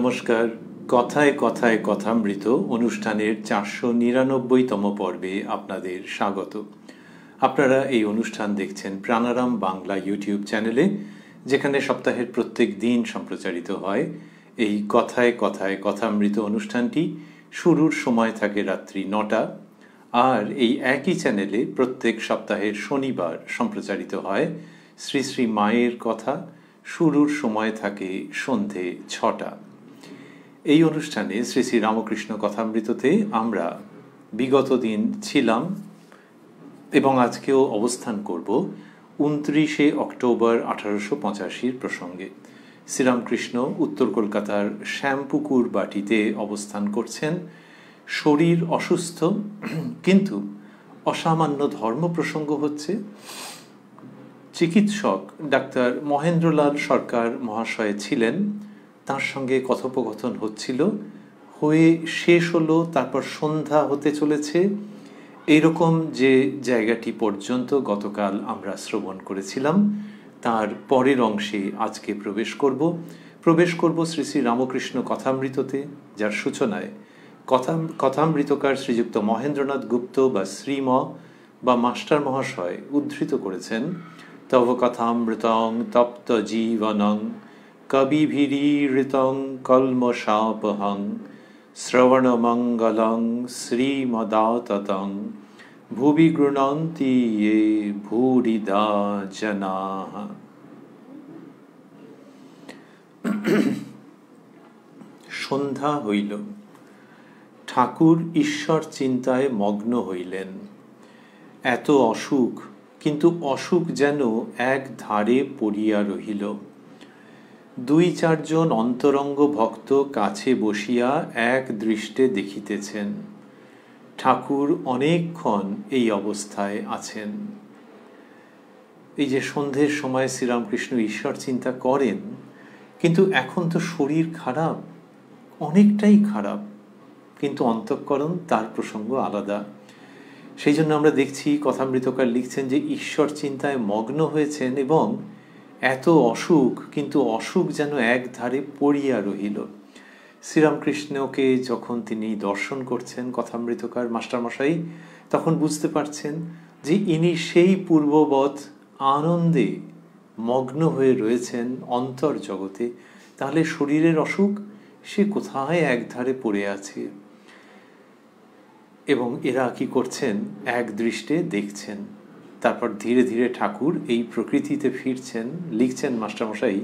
নমস্কার। কথায় কথায় কথামৃত অনুষ্ঠানের 499তম পর্বে আপনাদের স্বাগত। আপনারা এই অনুষ্ঠান দেখছেন প্রাণারাম বাংলা ইউটিউব চ্যানেলে, যেখানে সপ্তাহের প্রত্যেক দিন সম্প্রচারিত হয় এই কথায় কথায় কথামৃত অনুষ্ঠানটি। শুরুর সময় থাকে রাত্রি 9টা, আর এই একই চ্যানেলে প্রত্যেক সপ্তাহের শনিবার সম্প্রচারিত হয় শ্রী শ্রী মায়ের কথা। শুরুর সময় থাকে সন্ধে 6টা। এই অনুষ্ঠানে শ্রী শ্রী রামকৃষ্ণ কথামৃততে আমরা বিগত দিন ছিলাম এবং আজকেও অবস্থান করব 29শে অক্টোবর 1885 প্রসঙ্গে। শ্রীরামকৃষ্ণ উত্তর কলকাতার শ্যামপুকুর বাটিতে অবস্থান করছেন। শরীর অসুস্থ, কিন্তু অসামান্য ধর্ম প্রসঙ্গ হচ্ছে। চিকিৎসক ডাক্তার মহেন্দ্রলাল সরকার মহাশয় ছিলেন, তার সঙ্গে কথোপকথন হচ্ছিল, হয়ে শেষ হলো, তারপর সন্ধ্যা হতে চলেছে। এইরকম যে জায়গাটি পর্যন্ত গতকাল আমরা শ্রবণ করেছিলাম, তার পরের অংশে আজকে প্রবেশ করব শ্রী শ্রী রামকৃষ্ণ কথামৃততে, যার সূচনায় কথামৃতকার শ্রীযুক্ত মহেন্দ্রনাথ গুপ্ত বা শ্রীম বা মাস্টার মহাশয় উদ্ধৃত করেছেন, তব কথামৃতং তপ্ত জীবনং কবিভিরীরিতং কল্মষাপহং শ্রবণমঙ্গলং শ্রীমদাততং ভুবি গৃণন্তি ये ভূরিদা জনাঃ। সন্ধ্যা হইল। ঠাকুর ঈশ্বর চিন্তায় মগ্ন হইলেন। এত অসুখ, কিন্তু অসুখ যেন এক ধারে পড়িয়া রহিল। 2-4 জন অন্তরঙ্গ ভক্ত কাছে বসিয়া এক দৃষ্টে দেখিতেছেন। ঠাকুর অনেকক্ষণ এই অবস্থায় আছেন। এই যে সন্ধ্যের সময় শ্রীরামকৃষ্ণ ঈশ্বর চিন্তা করেন, কিন্তু এখন তো শরীর খারাপ, অনেকটাই খারাপ, কিন্তু অন্তঃকরণ তার প্রসঙ্গ আলাদা। সেই জন্য আমরা দেখছি কথামৃতকার লিখছেন যে ঈশ্বর চিন্তায় মগ্ন হয়েছেন এবং এত অসুখ, কিন্তু অসুখ যেন এক ধারে পড়িয়া রহিল। শ্রীরামকৃষ্ণকে যখন তিনি দর্শন করছেন কথামৃতকার মাস্টারমশাই, তখন বুঝতে পারছেন যে ইনি সেই পূর্ববৎ আনন্দে মগ্ন হয়ে রয়েছেন অন্তর জগতে। তাহলে শরীরের অসুখ সে কোথায় এক ধারে পড়ে আছে, এবং এরা কি করছেন? এক দৃষ্টে দেখছেন। তারপর ধীরে ধীরে ঠাকুর এই প্রকৃতিতে ফিরছেন। লিখছেন মাস্টারমশাই,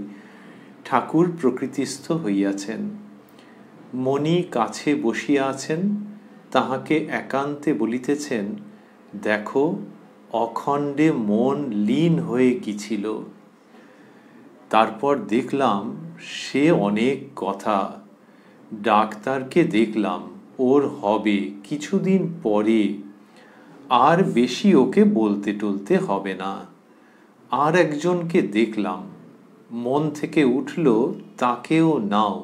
ঠাকুর প্রকৃতিস্থ হইয়াছেন। মণি কাছে বসিয়া আছেন, তাহাকে একান্তে বলিতেছেন, দেখো অখণ্ডে মন লীন হয়ে গিয়েছিল। তারপর দেখলাম সে অনেক কথা, ডাক্তারকে দেখলাম, ওর হবে কিছুদিন পরে, আর বেশি ওকে বলতে টলতে হবে না। আর একজনকে দেখলাম, মন থেকে উঠল তাকেও নাও,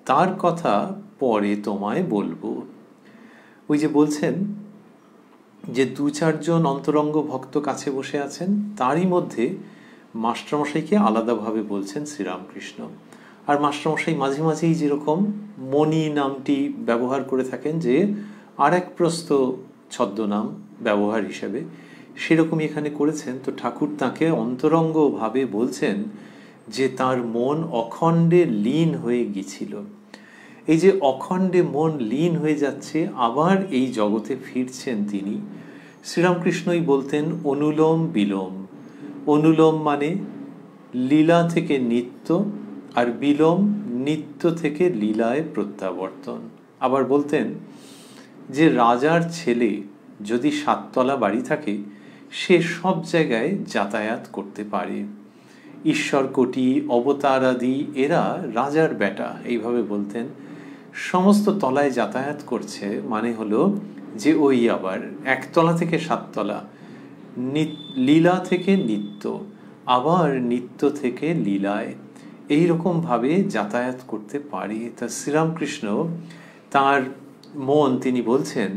তার কথা পরে তোমায় বলবো। ওই যে বলছেন যে 2-4 জন অন্তরঙ্গ ভক্ত কাছে বসে আছেন, তারই মধ্যে মাস্টারমশাইকে আলাদাভাবে বলছেন শ্রীরামকৃষ্ণ। আর মাস্টারমশাই মাঝে মাঝেই যেরকম মণি নামটি ব্যবহার করে থাকেন, যে আর এক প্রস্থ ছদ্মনাম ব্যবহার হিসেবে, সেরকমই এখানে করেছেন। তো ঠাকুর তাকে অন্তরঙ্গভাবে বলছেন যে তার মন অখণ্ডে লীন হয়ে গিয়েছিল। এই যে অখণ্ডে মন লীন হয়ে যাচ্ছে, আবার এই জগতে ফিরছেন তিনি। শ্রীরামকৃষ্ণই বলতেন অনুলোম বিলোম। অনুলোম মানে লীলা থেকে নিত্য, আর বিলোম নিত্য থেকে লীলায় প্রত্যাবর্তন। আবার বলতেন যে রাজার ছেলে যদি 7 তলা বাড়ি থাকে, সে সব জায়গায় যাতায়াত করতে পারে। ঈশ্বরকোটি, অবতারাদি এরা রাজার বেটা, এইভাবে বলতেন। সমস্ত তলায় যাতায়াত করছে মানে হলো যে ওই আবার 1 তলা থেকে 7 তলা, লীলা থেকে নিত্য, আবার নিত্য থেকে লীলায়, এইরকমভাবে যাতায়াত করতে পারে। তা শ্রীরামকৃষ্ণ তার মন, তিনি বলছেন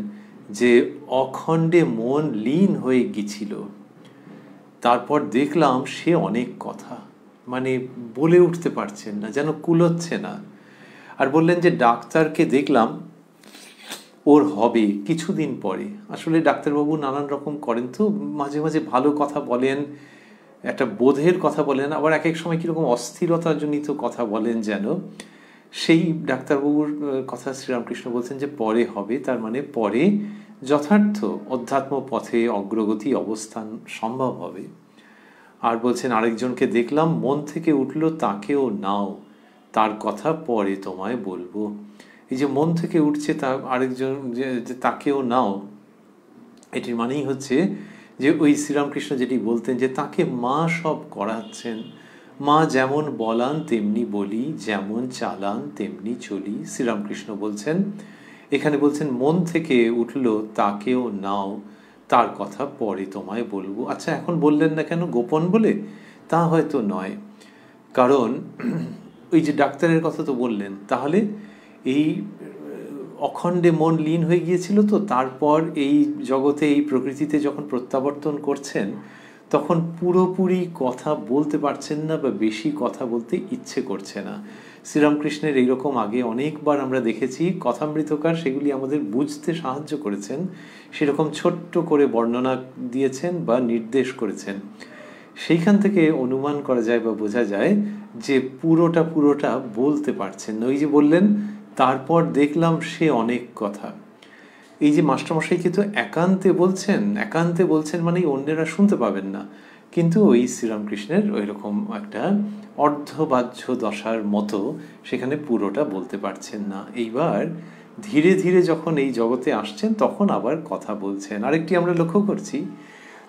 যে অখণ্ডে মন লীন হয়ে গিয়েছিল। তারপর দেখলাম সে অনেক কথা, মানে বলে উঠতে পারছেন না, যেন কুলোচ্ছে না। আর বললেন যে ডাক্তারকে দেখলাম, ওর হবে কিছুদিন পরে। আসলে ডাক্তারবাবু নানান রকম করেন, তো মাঝে মাঝে ভালো কথা বলেন, একটা বোধের কথা বলেন, আবার এক এক সময় কীরকম অস্থিরতাজনিত কথা বলেন যেন। সেই ডাক্তারবাবুর কথা শ্রীরামকৃষ্ণ বলছেন যে পরে হবে, তার মানে পরে যথার্থ অধ্যাত্ম পথে অগ্রগতি অবস্থান সম্ভব হবে। আর বলছেন আরেকজনকে দেখলাম, মন থেকে উঠল তাকেও নাও, তার কথা পরে তোমায় বলবো। এই যে মন থেকে উঠছে তা আরেকজন যে তাকেও নাও, এটির মানেই হচ্ছে যে ওই শ্রীরামকৃষ্ণ যেটি বলতেন যে তাকে মা সব করাচ্ছেন, মা যেমন বলান তেমনি বলি, যেমন চালান তেমনি চলি। শ্রীরামকৃষ্ণ বলছেন, এখানে বলছেন মন থেকে উঠল তাকেও নাও, তার কথা পরে তোমায় বলবো। আচ্ছা, এখন বললেন না কেন, গোপন বলে? তা হয়তো নয়, কারণ ওই যে ডাক্তারের কথা তো বললেন, তাহলে এই অখণ্ডে মন লীন হয়ে গিয়েছিল, তো তারপর এই জগতে এই প্রকৃতিতে যখন প্রত্যাবর্তন করছেন তখন পুরোপুরি কথা বলতে পারছেন না বা বেশি কথা বলতে ইচ্ছে করছে না। শ্রীরামকৃষ্ণের এইরকম আগে অনেকবার আমরা দেখেছি, কথামৃতকার সেগুলি আমাদের বুঝতে সাহায্য করেছেন, সেরকম ছোট্ট করে বর্ণনা দিয়েছেন বা নির্দেশ করেছেন। সেইখান থেকে অনুমান করা যায় বা বোঝা যায় যে পুরোটা বলতে পারছেন না। ওই যে বললেন তারপর দেখলাম সে অনেক কথা, এই যে মাস্টারমশাইকে তো একান্তে বলছেন মানে অন্যেরা শুনতে পাবেন না, কিন্তু ওই শ্রীরামকৃষ্ণের ওই রকম একটা অর্ধবাহ্য দশার মতো সেখানে পুরোটা বলতে পারছেন না। এইবার ধীরে ধীরে যখন এই জগতে আসছেন তখন আবার কথা বলছেন। আরেকটি আমরা লক্ষ্য করছি,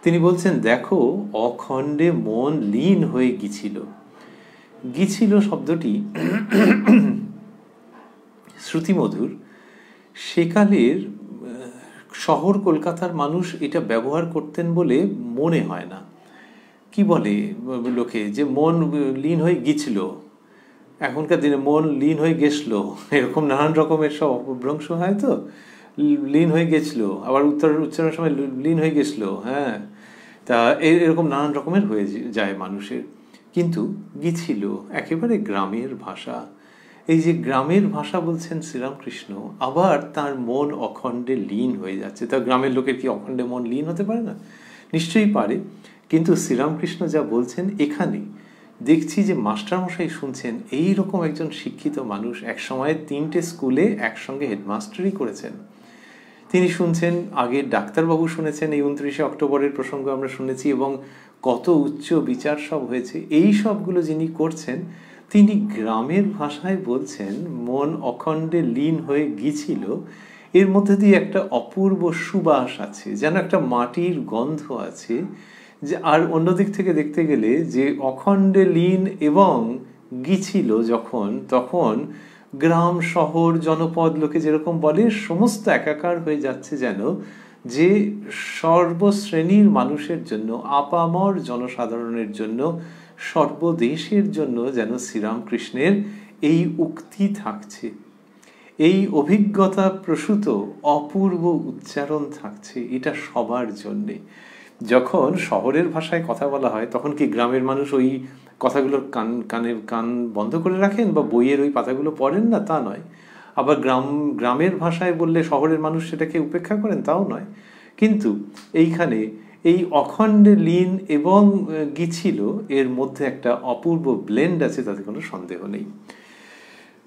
তিনি বলছেন দেখো অখণ্ডে মন লীন হয়ে গিয়েছিল শব্দটি শ্রুতিমধুর। সেকালের শহর কলকাতার মানুষ এটা ব্যবহার করতেন বলে মনে হয় না। কি বলে লোকে যে মন লীন হয়ে গিয়েছিল, এখনকার দিনে মন লীন হয়ে গেছিল, এরকম নানান রকমের সব অপভ্রংশ হয়। তো লীন হয়ে গেছিল, আবার উচ্চারণের সময় লীন হয়ে গেছিল, হ্যাঁ, তা এরকম নানান রকমের হয়ে যায় মানুষের। কিন্তু গিয়েছিল একেবারে গ্রামের ভাষা। এই যে গ্রামের ভাষা বলছেন শ্রীরামকৃষ্ণ, আবার তার মন অখণ্ডে লীন হয়ে যাচ্ছে। তা গ্রামের লোকের কি অখণ্ডে মন লীন হতে পারে না? নিশ্চয়ই পারে। কিন্তু শ্রীরামকৃষ্ণ যা বলছেন এখানে দেখছি যে মাস্টারমশাই শুনছেন, এই রকম একজন শিক্ষিত মানুষ একসময় 3টে স্কুলে একসঙ্গে হেডমাস্টারই করেছেন, তিনি শুনছেন। আগে ডাক্তারবাবু শুনেছেন, এই 29শে অক্টোবরের প্রসঙ্গ আমরা শুনেছি, এবং কত উচ্চ বিচার সব হয়েছে। এই সবগুলো যিনি করছেন, তিনি গ্রামের ভাষায় বলছেন মন অখণ্ডে লীন হয়ে গিয়েছিল। এর মধ্যে দিয়ে একটা অপূর্ব সুবাস আছে, যেন একটা মাটির গন্ধ আছে। যে আর অন্যদিক থেকে দেখতে গেলে যে অখণ্ডে লীন এবং গিয়েছিল যখন, তখন গ্রাম শহর জনপদ লোকে যেরকম বলে সমস্ত একাকার হয়ে যাচ্ছে, যেন যে সর্বশ্রেণীর মানুষের জন্য, আপামর জনসাধারণের জন্য, সর্বদেশের জন্য যেন শ্রীরামকৃষ্ণের এই উক্তি থাকছে, এই অভিজ্ঞতা প্রসূত অপূর্ব উচ্চারণ থাকছে। এটা সবার জন্যে। যখন শহরের ভাষায় কথা বলা হয় তখন কি গ্রামের মানুষ ওই কথাগুলোর কান বন্ধ করে রাখেন বা বইয়ের ওই পাতাগুলো পড়েন না? তা নয়। আবার গ্রামের ভাষায় বললে শহরের মানুষ সেটাকে উপেক্ষা করেন? তাও নয়। কিন্তু এইখানে এই অখণ্ডে লীন এবং গিয়েছিল এর মধ্যে একটা অপূর্ব ব্লেন্ড আছে, তাতে কোনো সন্দেহ নেই।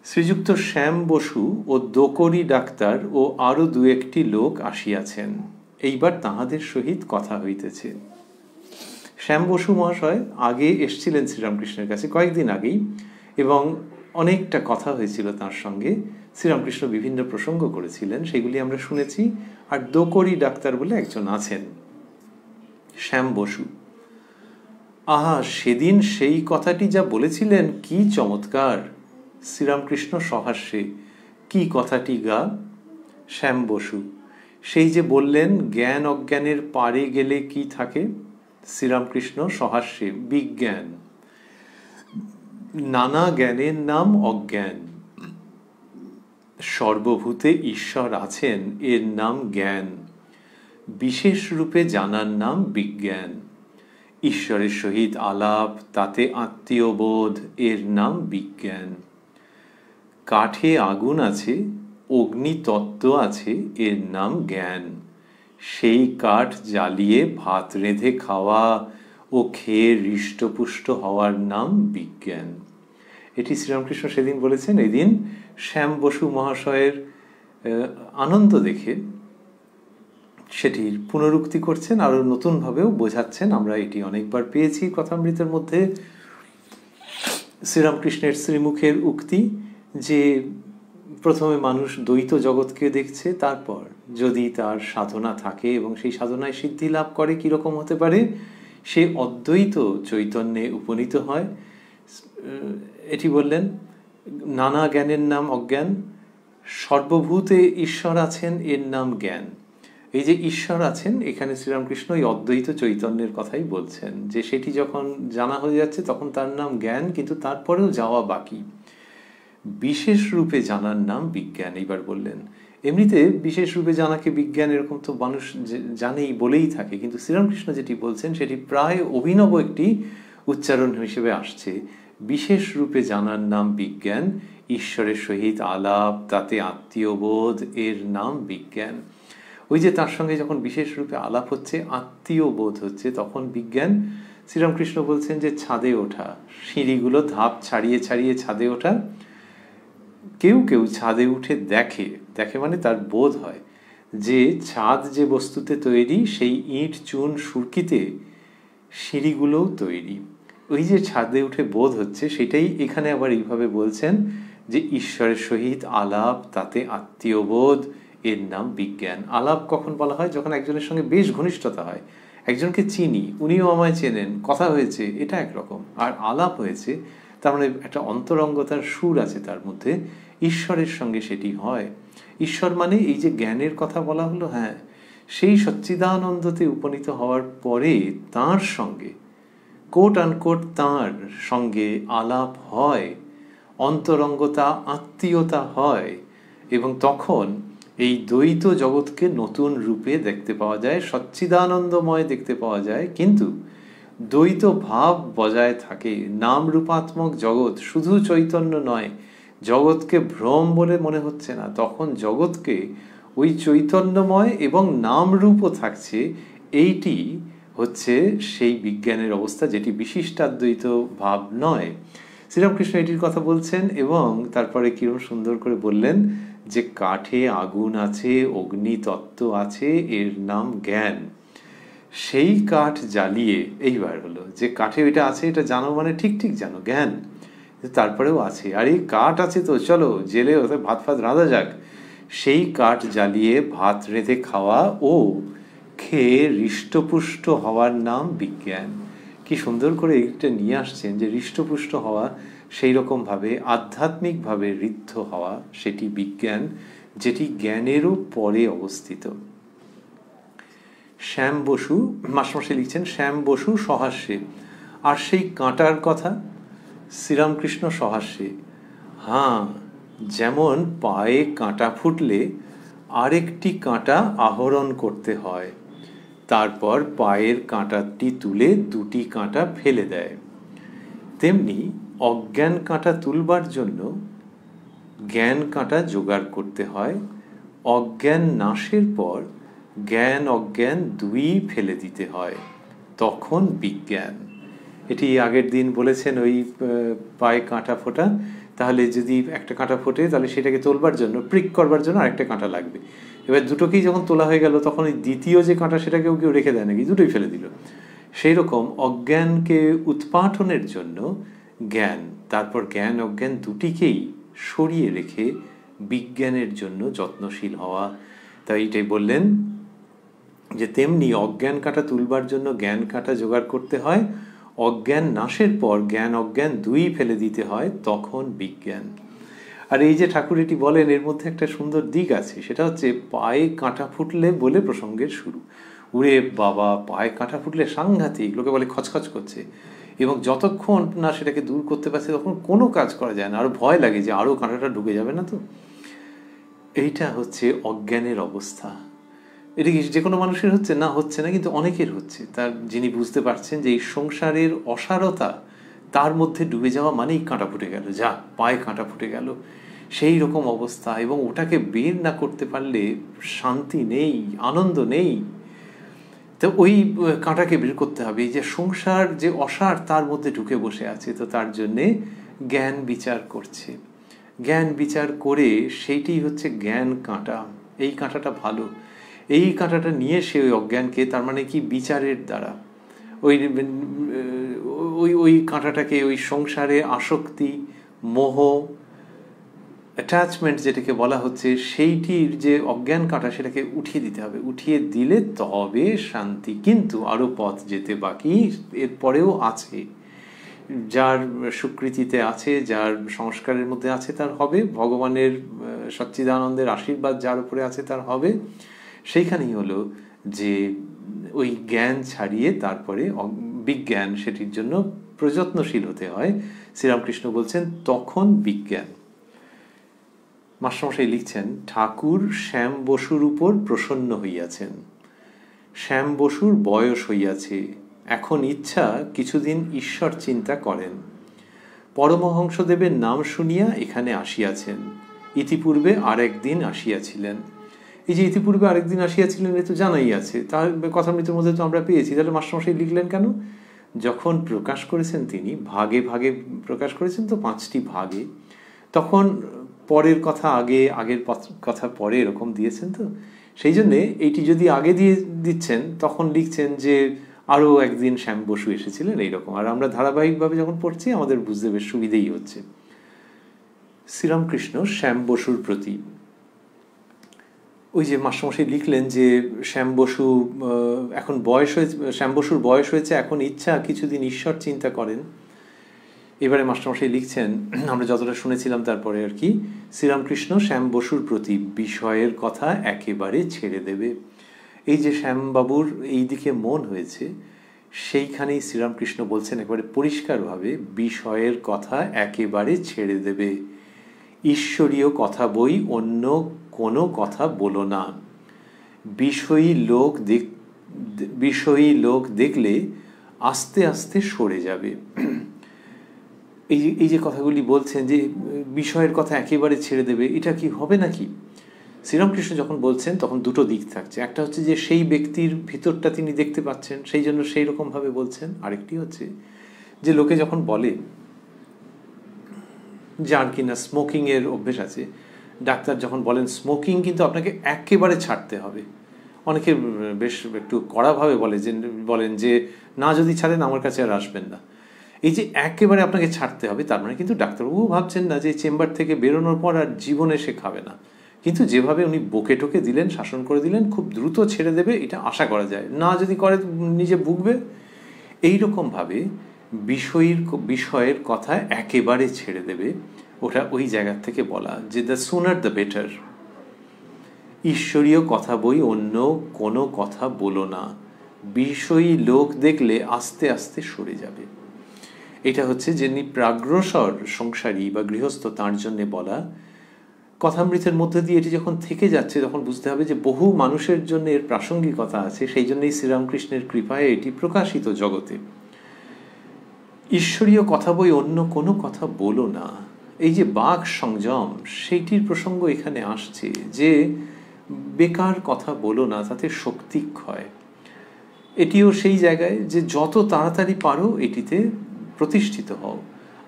শ্রীযুক্ত শ্যাম বসু ও দোকরি ডাক্তার ও আরো 2-1টি লোক আসিয়াছেন, এইবার তাহাদের সহিত কথা হইতেছে। শ্যাম বসু মহাশয় আগে এসছিলেন শ্রীরামকৃষ্ণের কাছে কয়েকদিন আগেই, এবং অনেকটা কথা হয়েছিল তার সঙ্গে। শ্রীরামকৃষ্ণ বিভিন্ন প্রসঙ্গ করেছিলেন, সেগুলি আমরা শুনেছি। আর দোকরি ডাক্তার বলে একজন আছেন, শ্যাম বসু। আহা, সেদিন সেই কথাটি যা বলেছিলেন কি চমৎকার! শ্রীরামকৃষ্ণ সহাস্যে, কি কথাটি গা? শ্যাম বসু, সেই যে বললেন জ্ঞান অজ্ঞানের পারে গেলে কি থাকে? শ্রীরামকৃষ্ণ সহাস্যে, বিজ্ঞান। নানা জ্ঞানের নাম অজ্ঞান, সর্বভূতে ঈশ্বর আছেন এর নাম জ্ঞান, বিশেষ রূপে জানার নাম বিজ্ঞান, ঈশ্বরের সহিত আলাপ তাতে আত্মীয় বোধ এর নাম বিজ্ঞান। কাঠে আগুন আছে, অগ্নিতত্ত্ব আছে, এর নাম জ্ঞান। সেই কাঠ জ্বালিয়ে ভাত রেঁধে খাওয়া ও খেয়ে হৃষ্টপুষ্ট হওয়ার নাম বিজ্ঞান। এটি শ্রীরামকৃষ্ণ সেদিন বলেছেন। এদিন শ্যাম বসু মহাশয়ের আনন্দ দেখে সেটির পুনরুক্তি করছেন, আরও নতুনভাবেও বোঝাচ্ছেন। আমরা এটি অনেকবার পেয়েছি কথামৃতের মধ্যে। শ্রীরামকৃষ্ণের শ্রীমুখের উক্তি যে প্রথমে মানুষ দ্বৈত জগৎকে দেখছে, তারপর যদি তার সাধনা থাকে এবং সেই সাধনায় সিদ্ধি লাভ করে, কীরকম হতে পারে, সে অদ্বৈত চৈতন্যে উপনীত হয়। এটি বললেন, নানা জ্ঞানের নাম অজ্ঞান, সর্বভূতে ঈশ্বর আছেন, এর নাম জ্ঞান। এই যে ঈশ্বর আছেন, এখানে শ্রীরামকৃষ্ণ এই অদ্বৈত চৈতন্যের কথাই বলছেন, যে সেটি যখন জানা হয়ে যাচ্ছে তখন তার নাম জ্ঞান, কিন্তু তারপরেও যাওয়া বাকি। বিশেষ রূপে জানার নাম বিজ্ঞান। এইবার বললেন, এমনিতে বিশেষ রূপে জানাকে বিজ্ঞান এরকম তো মানুষ জানেই, বলেই থাকে, কিন্তু শ্রীরামকৃষ্ণ যেটি বলছেন সেটি প্রায় অভিনব একটি উচ্চারণ হিসেবে আসছে। বিশেষ রূপে জানার নাম বিজ্ঞান, ঈশ্বরের সহিত আলাপ, তাতে আত্মীয়বোধ, এর নাম বিজ্ঞান। ওই যে তার সঙ্গে যখন বিশেষ রূপে আলাপ হচ্ছে, আত্মীয় বোধ হচ্ছে, তখন বিজ্ঞান। শ্রীরামকৃষ্ণ বলছেন যে ছাদে ওঠা, সিঁড়িগুলো ধাপ ছাড়িয়ে ছাড়িয়ে ছাদে ওঠা। কেউ কেউ ছাদে উঠে দেখে, দেখে মানে তার বোধ হয় যে ছাদ যে বস্তুতে তৈরি, সেই ইট চুন সুরকিতে সিঁড়িগুলোও তৈরি। ওই যে ছাদে উঠে বোধ হচ্ছে, সেটাই এখানে আবার এইভাবে বলছেন যে ঈশ্বরের সহিত আলাপ, তাতে আত্মীয়বোধ, এর নাম বিজ্ঞান। আলাপ কখন বলা হয়? যখন একজনের সঙ্গে বেশ ঘনিষ্ঠতা হয়, একজনকে চিনি, উনিও আমায় চেনেন, কথা হয়েছে, এটা একরকম। আর আলাপ হয়েছে, তার মানে একটা অন্তরঙ্গতার সুর আছে তার মধ্যে, ঈশ্বরের সঙ্গে সেটি হয়। ঈশ্বর মানে এই যে জ্ঞানের কথা বলা হলো, হ্যাঁ, সেই সচ্চিদানন্দতে উপনীত হওয়ার পরে তাঁর সঙ্গে কোট আনকোট তাঁর সঙ্গে আলাপ হয়, অন্তরঙ্গতা, আত্মীয়তা হয়, এবং তখন এই দ্বৈত জগৎকে নতুন রূপে দেখতে পাওয়া যায়, সচ্চিদানন্দময় দেখতে পাওয়া যায়, কিন্তু দ্বৈত ভাব বজায় থাকে। নাম রূপাত্মক জগৎ, শুধু চৈতন্য নয়, জগৎকে ভ্রম বলে মনে হচ্ছে না, তখন জগৎকে ওই চৈতন্যময় এবং নাম রূপও থাকছে। এইটি হচ্ছে সেই বিজ্ঞানের অবস্থা, যেটি বিশিষ্টাদ্বৈত ভাব নয়। শ্রীরামকৃষ্ণ এটির কথা বলছেন, এবং তারপরে কিরম সুন্দর করে বললেন যে কাঠে আগুন আছে, অগ্নিতত্ত্ব আছে, এর নাম জ্ঞান। সেই কাঠ জ্বালিয়ে, এইবার হলো যে কাঠে এটা আছে, এটা জানো মানে ঠিক ঠিক জানো, জ্ঞান, তারপরেও আছে। আর এই কাঠ আছে তো চলো জেলে ওতে ভাত ফাত রাঁধা যাক। সেই কাঠ জ্বালিয়ে ভাত রেঁধে খাওয়া ও খেয়ে হৃষ্টপুষ্ট হওয়ার নাম বিজ্ঞান। কি সুন্দর করে এইটা নিয়ে আসছেন, যে হৃষ্টপুষ্ট হওয়া, সেই রকমভাবে আধ্যাত্মিকভাবে ঋদ্ধ হওয়া, সেটি বিজ্ঞান, যেটি জ্ঞানেরও পরে অবস্থিত। শ্যাম বসু মাস্টারমশাই লিখছেন, শ্যাম বসু সহাস্যে। আর সেই কাঁটার কথা শ্রীরামকৃষ্ণ সহাস্যে, হ্যাঁ, যেমন পায়ে কাঁটা ফুটলে আরেকটি কাঁটা আহরণ করতে হয়, তারপর পায়ের কাঁটাটি তুলে দুটি কাঁটা ফেলে দেয়, তেমনি অজ্ঞান কাঁটা তুলবার জন্য জ্ঞান কাঁটা জোগাড় করতে হয়। অজ্ঞান নাশের পর জ্ঞান অজ্ঞান দুই ফেলে দিতে হয়, তখন বিজ্ঞান। এটি আগের দিন বলেছেন, ওই পায়ে কাঁটা ফোটা, তাহলে যদি একটা কাঁটা ফোটে তাহলে সেটাকে তোলবার জন্য, প্রিক করবার জন্য আরেকটা কাঁটা লাগবে। এবার দুটোকেই যখন তোলা হয়ে গেল, তখন ওই দ্বিতীয় যে কাঁটা সেটাকেও কেউ রেখে দেয় নাকি, দুটোই ফেলে দিল। সেই রকম অজ্ঞানকে উৎপাটনের জন্য জ্ঞান, তারপর জ্ঞান অজ্ঞান দুটিকেই সরিয়ে রেখে বিজ্ঞানের জন্য যত্নশীল হওয়া। তাই এটাই বললেন যে তেমনি অজ্ঞান কাঁটা তুলবার জন্য জ্ঞান কাঁটা জোগাড় করতে হয়, অজ্ঞান নাশের পর জ্ঞান অজ্ঞান দুই ফেলে দিতে হয়, তখন বিজ্ঞান। আর এই যে ঠাকুর এটি বলেন, এর মধ্যে একটা সুন্দর দিক আছে, সেটা হচ্ছে পায়ে কাঁটা ফুটলে বলে প্রসঙ্গের শুরু। উড়ে বাবা, পায়ে কাঁটা ফুটলে সাংঘাতিক, লোকে বলে খচখচ করছে, এবং যতক্ষণ না সেটাকে দূর করতে পারছে তখন কোনো কাজ করা যায় না, আরও ভয় লাগে যে আরও কাঁটাটা ঢুকে যাবে না তো। এইটা হচ্ছে অজ্ঞানের অবস্থা। এটা কি যে কোনো মানুষের হচ্ছে না? হচ্ছে না, কিন্তু অনেকের হচ্ছে। তার যিনি বুঝতে পারছেন যে এই সংসারের অসারতা, তার মধ্যে ডুবে যাওয়া মানেই কাঁটা ফুটে গেল, যা পায়ে কাঁটা ফুটে গেল, সেই রকম অবস্থা, এবং ওটাকে বের না করতে পারলে শান্তি নেই, আনন্দ নেই। তো ওই কাঁটাকে বের করতে হবে। এই যে সংসার যে অসার তার মধ্যে ঢুকে বসে আছে, তো তার জন্যে জ্ঞান বিচার করছে। জ্ঞান বিচার করে সেইটি হচ্ছে জ্ঞান কাঁটা। এই কাঁটাটা ভালো, এই কাঁটাটা নিয়ে সে ওই অজ্ঞানকে, তার মানে কি বিচারের দ্বারা ওই ওই ওই কাঁটাটাকে, ওই সংসারে আসক্তি, মোহ, অ্যাটাচমেন্ট যেটাকে বলা হচ্ছে, সেইটির যে অজ্ঞান কাঁটা সেটাকে উঠিয়ে দিতে হবে। উঠিয়ে দিলে তবে শান্তি। কিন্তু আরও পথ যেতে বাকি, এরপরেও আছে। যার স্বীকৃতিতে আছে, যার সংস্কারের মধ্যে আছে তার হবে, ভগবানের সচ্চিদানন্দের আশীর্বাদ যার উপরে আছে তার হবে। সেইখানেই হলো যে ওই জ্ঞান ছাড়িয়ে তারপরে বিজ্ঞান, সেটির জন্য প্রযত্নশীল হতে হয়। শ্রীরামকৃষ্ণ বলছেন তখন বিজ্ঞান। মাস্টারমশাই লিখছেন, ঠাকুর শ্যাম বসুর উপর প্রসন্ন হইয়াছেন। শ্যাম বসুর বয়স হইয়াছে, এখন ইচ্ছা কিছুদিন ঈশ্বর চিন্তা করেন। পরমহংসদেবের নাম শুনিয়া এখানে আসিয়াছেন, ইতিপূর্বে আরেকদিন আসিয়াছিলেন। এই যে ইতিপূর্বে আরেকদিন আসিয়াছিলেন, এ তো জানাই আছে, তার কথামৃতের মধ্যে তো আমরা পেয়েছি। তাহলে মাস্টারমশাই লিখলেন কেন? যখন প্রকাশ করেছেন তিনি ভাগে ভাগে প্রকাশ করেছেন, তো 5টি ভাগে, তখন পরের কথা আগে, আগের কথা পরে, এরকম দিয়েছেন। তো সেই জন্যে এইটি যদি আগে দিয়ে দিচ্ছেন, তখন লিখছেন যে আরও একদিন শ্যাম বসু এসেছিলেন, এইরকম। আর আমরা ধারাবাহিকভাবে যখন পড়ছি আমাদের বুঝতে বেশ সুবিধেই হচ্ছে। শ্রীরামকৃষ্ণ শ্যাম বসুর প্রতি, ওই যে মাস্টারমশাই লিখলেন যে শ্যাম বসু এখন বয়স হয়েছে, শ্যাম বসুর বয়স হয়েছে, এখন ইচ্ছা কিছুদিন ঈশ্বর চিন্তা করেন। এবারে মাস্টারমশাই লিখছেন, আমরা যতটা শুনেছিলাম তারপরে আর কি, শ্রীরামকৃষ্ণ শ্যাম বসুর প্রতি বিষয়ের কথা একেবারে ছেড়ে দেবে। এই যে শ্যামবাবুর এই দিকে মন হয়েছে, সেইখানেই শ্রীরামকৃষ্ণ বলছেন একেবারে পরিষ্কারভাবে, বিষয়ের কথা একেবারে ছেড়ে দেবে। ঈশ্বরীয় কথা বই, অন্য কোনো কথা বলো না। বিষয়ী লোক দেখলে আস্তে আস্তে সরে যাবে। এই যে কথাগুলি বলছেন যে বিষয়ের কথা একেবারে ছেড়ে দেবে, এটা কি হবে নাকি? শ্রীরামকৃষ্ণ যখন বলছেন তখন দুটো দিক থাকছে। একটা হচ্ছে যে সেই ব্যক্তির ভিতরটা তিনি দেখতে পাচ্ছেন, সেই জন্য সেই রকমভাবে বলছেন। আরেকটি হচ্ছে যে লোকে যখন বলে, যার কিনা স্মোকিংয়ের অভ্যেস আছে, ডাক্তার যখন বলেন স্মোকিং কিন্তু আপনাকে একেবারে ছাড়তে হবে, অনেকে বেশ একটু কড়াভাবে বলেন যে না, যদি ছাড়েন আমার কাছে আর আসবেন না। এই যে একেবারে আপনাকে ছাড়তে হবে, তার মানে কিন্তু ডাক্তারবাবু ভাবছেন না যে চেম্বার থেকে বেরোনোর পর আর জীবনে সে খাবে না, কিন্তু যেভাবে উনি বকে টোকে দিলেন, শাসন করে দিলেন, খুব দ্রুত ছেড়ে দেবে এটা আশা করা যায় না। যদি করে নিজে ভুগবে। এইরকমভাবে বিষয়ের কথা একেবারে ছেড়ে দেবে। ওটা ওই জায়গার থেকে বলা যে দ্য সুনার দ্য বেটার। ঈশ্বরীয় কথা বই, অন্য কোনো কথা বলো না। বিষয়ী লোক দেখলে আস্তে আস্তে সরে যাবে। এটা হচ্ছে যিনি প্রাগ্রসর সংসারী বা গৃহস্থ, তার জন্যে বলা। কথামৃতের মধ্যে দিয়ে এটি যখন থেকে যাচ্ছে, তখন বুঝতে হবে যে বহু মানুষের জন্য এর প্রাসঙ্গিকতা আছে। সেই জন্যই শ্রীরামকৃষ্ণের কৃপায় এটি প্রকাশিত জগতে। ঈশ্বরীয় কথা বই, অন্য কোনো কথা বলো না। এই যে বাক সংযম, সেইটির প্রসঙ্গ এখানে আসছে যে বেকার কথা বলো না, তাতে শক্তি ক্ষয়। এটিও সেই জায়গায় যে যত তাড়াতাড়ি পারো এটিতে প্রতিষ্ঠিত হও।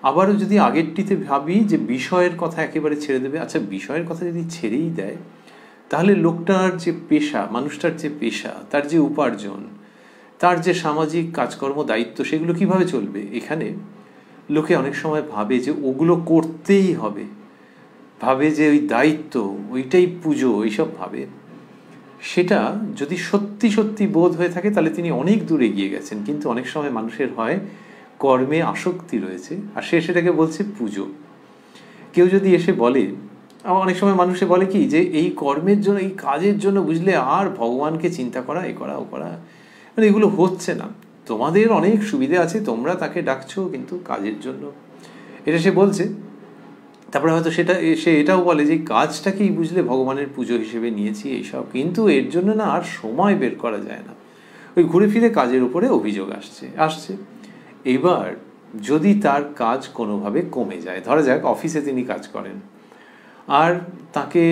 আবারও যদি আগেরটিতে ভাবি যে বিষয়ের কথা একেবারে ছেড়ে দেবে, আচ্ছা বিষয়ের কথা যদি ছেড়েই দেয়, তাহলে লোকটার যে পেশা, মানুষটার যে পেশা, তার যে উপার্জন, তার যে সামাজিক কাজকর্ম দায়িত্ব, সেগুলো কিভাবে চলবে? এখানে লোকে অনেক সময় ভাবে যে ওগুলো করতেই হবে, ভাবে যে ওই দায়িত্ব, ওইটাই পুজো, এইসব ভাবে। সেটা যদি সত্যি সত্যি বোধ হয়ে থাকে তাহলে তিনি অনেক দূর এগিয়ে গেছেন। কিন্তু অনেক সময় মানুষের হয় কর্মে আসক্তি রয়েছে, আর সে সেটাকে বলছে পুজো। কেউ যদি এসে বলে, অনেক সময় মানুষে বলে কি যে এই কর্মের জন্য, এই কাজের জন্য বুঝলে আর ভগবানকে চিন্তা করা, এ করা ও করা, মানে এগুলো হচ্ছে না। তোমাদের অনেক সুবিধা আছে, তোমরা তাকে ডাকছো, কিন্তু কাজের জন্য, এটা সে বলছে। তারপরে হয়তো সে এটাও বলে যে কাজটাকেই বুঝলে ভগবানের পুজো হিসেবে নিয়েছি এইসব, কিন্তু এর জন্য না আর সময় বের করা যায় না। ওই ঘুরে ফিরে কাজের উপরে অভিযোগ আসছে। এবার যদি তার কাজ কোনোভাবে কমে যায়, ধরা যাক অফিসে তিনি কাজ করেন, আর তাকে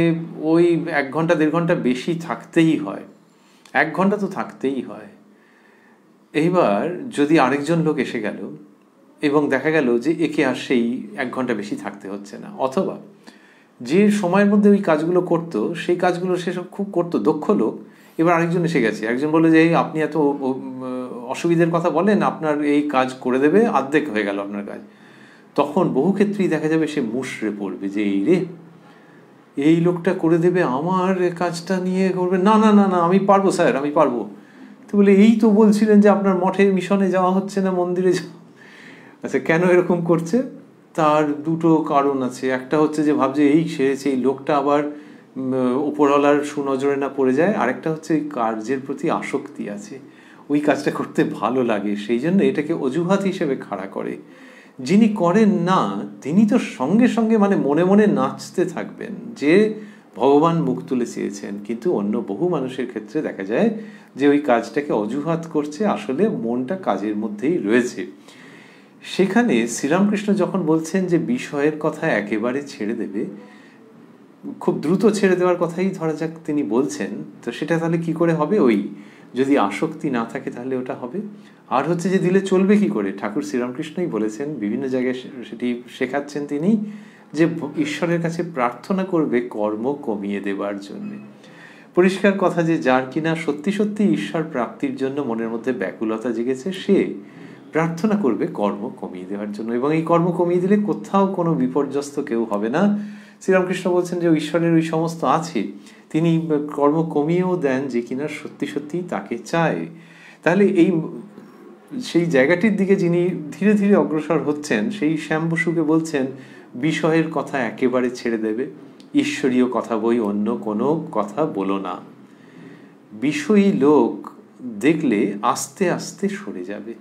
ওই 1 ঘন্টা 1.5 ঘন্টা বেশি থাকতেই হয়, 1 ঘন্টা তো থাকতেই হয়। এইবার যদি আরেকজন লোক এসে গেল এবং দেখা গেল যে একে আর সেই 1 ঘন্টা বেশি থাকতে হচ্ছে না, অথবা যে সময়ের মধ্যে ওই কাজগুলো করতো সেই কাজগুলো সেসব খুব করতো, দক্ষ লোক, এবার আরেকজন এসে গেছে, একজন বলে যে আপনি এত অসুবিধার কথা বলেন, আপনার এই কাজ করে দেবে, অর্ধেক হয়ে গেল আপনার কাজ। তখন বহু ক্ষেত্রেই দেখা যাবে সে মুষড়ে পড়বে যে এই রে, এই লোকটা করে দেবে, আমার কাজটা নিয়ে করবে, না না না না আমি পারবো স্যার, আমি পারবো। তো বলে এই তো বলছিলেন যে আপনার মঠে মিশনে যাওয়া হচ্ছে না, মন্দিরে যাওয়া। আচ্ছা, কেন এরকম করছে? তার 2টো কারণ আছে। একটা হচ্ছে যে ভাবছে এই সেরেছে, এই লোকটা আবার উপরওয়ালার সুনজরে না পড়ে যায়। আরেকটা হচ্ছে এই কার্যের প্রতি আসক্তি আছে, ওই কাজটা করতে ভালো লাগে, সেই জন্য এটাকে অজুহাত হিসেবে খাড়া করে। যিনি করেন না তিনি তো সঙ্গে সঙ্গে মানে মনে মনে নাচতে থাকবেন যে ভগবান মুখ তুলে চেয়েছেন, কিন্তু অন্য বহু মানুষের ক্ষেত্রে দেখা যায় যে ওই কাজটাকে অজুহাত করছে, আসলে মনটা কাজের মধ্যেই রয়েছে। সেখানে শ্রীরামকৃষ্ণ যখন বলছেন যে বিষয়ের কথা একেবারে ছেড়ে দেবে, খুব দ্রুত ছেড়ে দেওয়ার কথাই ধরা যাক তিনি বলছেন, তো সেটা তাহলে কি করে হবে? ওই যদি আসক্তি না থাকে তাহলে ওটা হবে। আর হচ্ছে যে দিলে চলবে কি করে, ঠাকুর শ্রীরামকৃষ্ণই বলেছেন, বিভিন্ন জায়গায় সেটি শেখাচ্ছেন তিনি, যে ঈশ্বরের কাছে প্রার্থনা করবে কর্ম কমিয়ে দেবার জন্য। পরিষ্কার কথা যে যার কিনা সত্যি সত্যি ঈশ্বর প্রাপ্তির জন্য মনের মধ্যে ব্যাকুলতা জেগেছে, সে প্রার্থনা করবে কর্ম কমিয়ে দেওয়ার জন্য, এবং এই কর্ম কমিয়ে দিলে কোথাও কোনো বিপর্যস্ত কেউ হবে না। শ্রীরামকৃষ্ণ বলছেন যে ঈশ্বরের ওই সমস্ত আছে, তিনি কর্ম কমিয়েও দেন যে কিনা সত্যি সত্যি তাকে চায়। তাহলে এই সেই জায়গাটির দিকে যিনি ধীরে ধীরে অগ্রসর হচ্ছেন, সেই শ্যাম বসুকে বলছেন বিষয়ের কথা একেবারে ছেড়ে দেবে, ঈশ্বরীয় কথা বই, অন্য কোনো কথা বলো না। বিষয়ী লোক দেখলে আস্তে আস্তে সরে যাবে।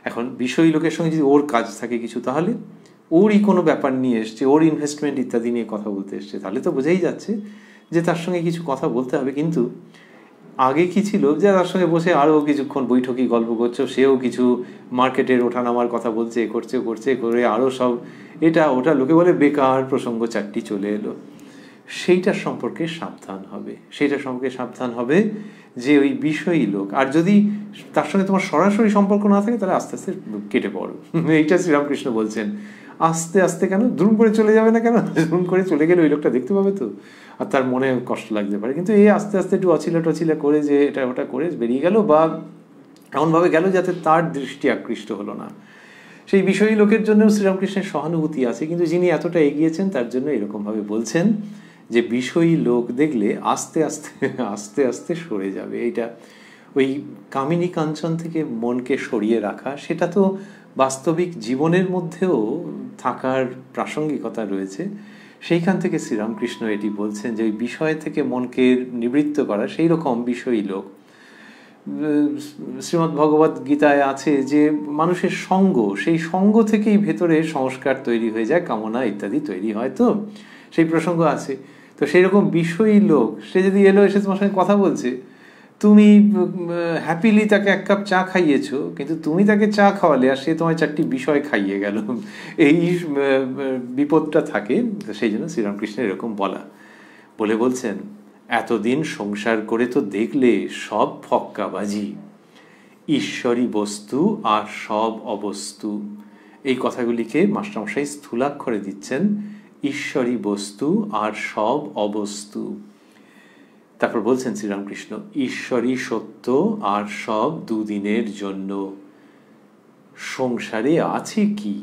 এখন বিষয়ী লোকের সঙ্গে যদি ওর কাজ থাকে কিছু, তাহলে ওরই কোনো ব্যাপার নিয়ে এসছে, ওর ইনভেস্টমেন্ট ইত্যাদি নিয়ে কথা বলতে এসছে, তাহলে তো বোঝাই যাচ্ছে যে তার সঙ্গে কিছু কথা বলতে হবে। কিন্তু আগে কি ছিল যে তার সঙ্গে বসে আরও কিছুক্ষণ বৈঠকি গল্প করছো, সেও কিছু মার্কেটের ওঠানামার কথা বলছে, করছে করে আরও সব এটা ওটা, লোকে বলে বেকার প্রসঙ্গ 4টি চলে এলো। সেইটার সম্পর্কে সাবধান হবে যে ওই বিষয়ী লোক। আর যদি তার সঙ্গে তোমার সরাসরি সম্পর্ক না থাকে তাহলে আস্তে আস্তে কেটে পড়ো। এইটা শ্রীরামকৃষ্ণ বলছেন। আস্তে আস্তে কেন, দ্রুম করে চলে যাবে না কেন? দ্রুম করে চলে গেলে ওই লোকটা দেখতে পাবে তো, আর তার মনে কষ্ট লাগতে পারে। কিন্তু এই আস্তে আস্তে একটু অছিলা করে যে এটা ওটা করে বেরিয়ে গেল, বা এমনভাবে গেল যাতে তার দৃষ্টি আকৃষ্ট হলো না, সেই বিষয়ী লোকের জন্য শ্রীরামকৃষ্ণের সহানুভূতি আছে। কিন্তু যিনি এতটা এগিয়েছেন তার জন্য এরকমভাবে বলছেন যে বিষয়ী লোক দেখলে আস্তে আস্তে সরে যাবে। এইটা ওই কামিনী কাঞ্চন থেকে মনকে সরিয়ে রাখা, সেটা তো বাস্তবিক জীবনের মধ্যেও থাকার প্রাসঙ্গিকতা রয়েছে। সেইখান থেকে শ্রীরামকৃষ্ণ এটি বলছেন যে ওই বিষয় থেকে মনকে নিবৃত্ত করা, সেই রকম বিষয়ী লোক। শ্রীমদ্ ভগবত গীতায় আছে যে মানুষের সঙ্গ, সেই সঙ্গ থেকেই ভেতরে সংস্কার তৈরি হয়ে যায়, কামনা ইত্যাদি তৈরি হয়, তো সেই প্রসঙ্গ আছে। তো সেই রকম বিষয়ী লোক সে যদি এলো, এসে তোমার সঙ্গে কথা বলছে, তুমি হ্যাপিলি তাকে 1 কাপ চা খাইয়েছো, কিন্তু তুমি তাকে চা খাওয়ালে আর সে তোমায় 4টি বিষয় খাইয়ে গেল, এই বিপদটা থাকে। সেই জন্য শ্রীরামকৃষ্ণের এরকম বলে বলছেন এতদিন সংসার করে তো দেখলে সব ফক্কাবাজি, ঈশ্বরী বস্তু আর সব অবস্তু। এই কথাগুলিকে মাস্টারমশাই স্থূলাক্ষরে দিচ্ছেন, ঈশ্বরী বস্তু আর সব অবস্তু। তারপর বলছেন শ্রীরামকৃষ্ণ ঈশ্বরী সত্য আর সব দুদিনের জন্য। সংসারে আছে কি?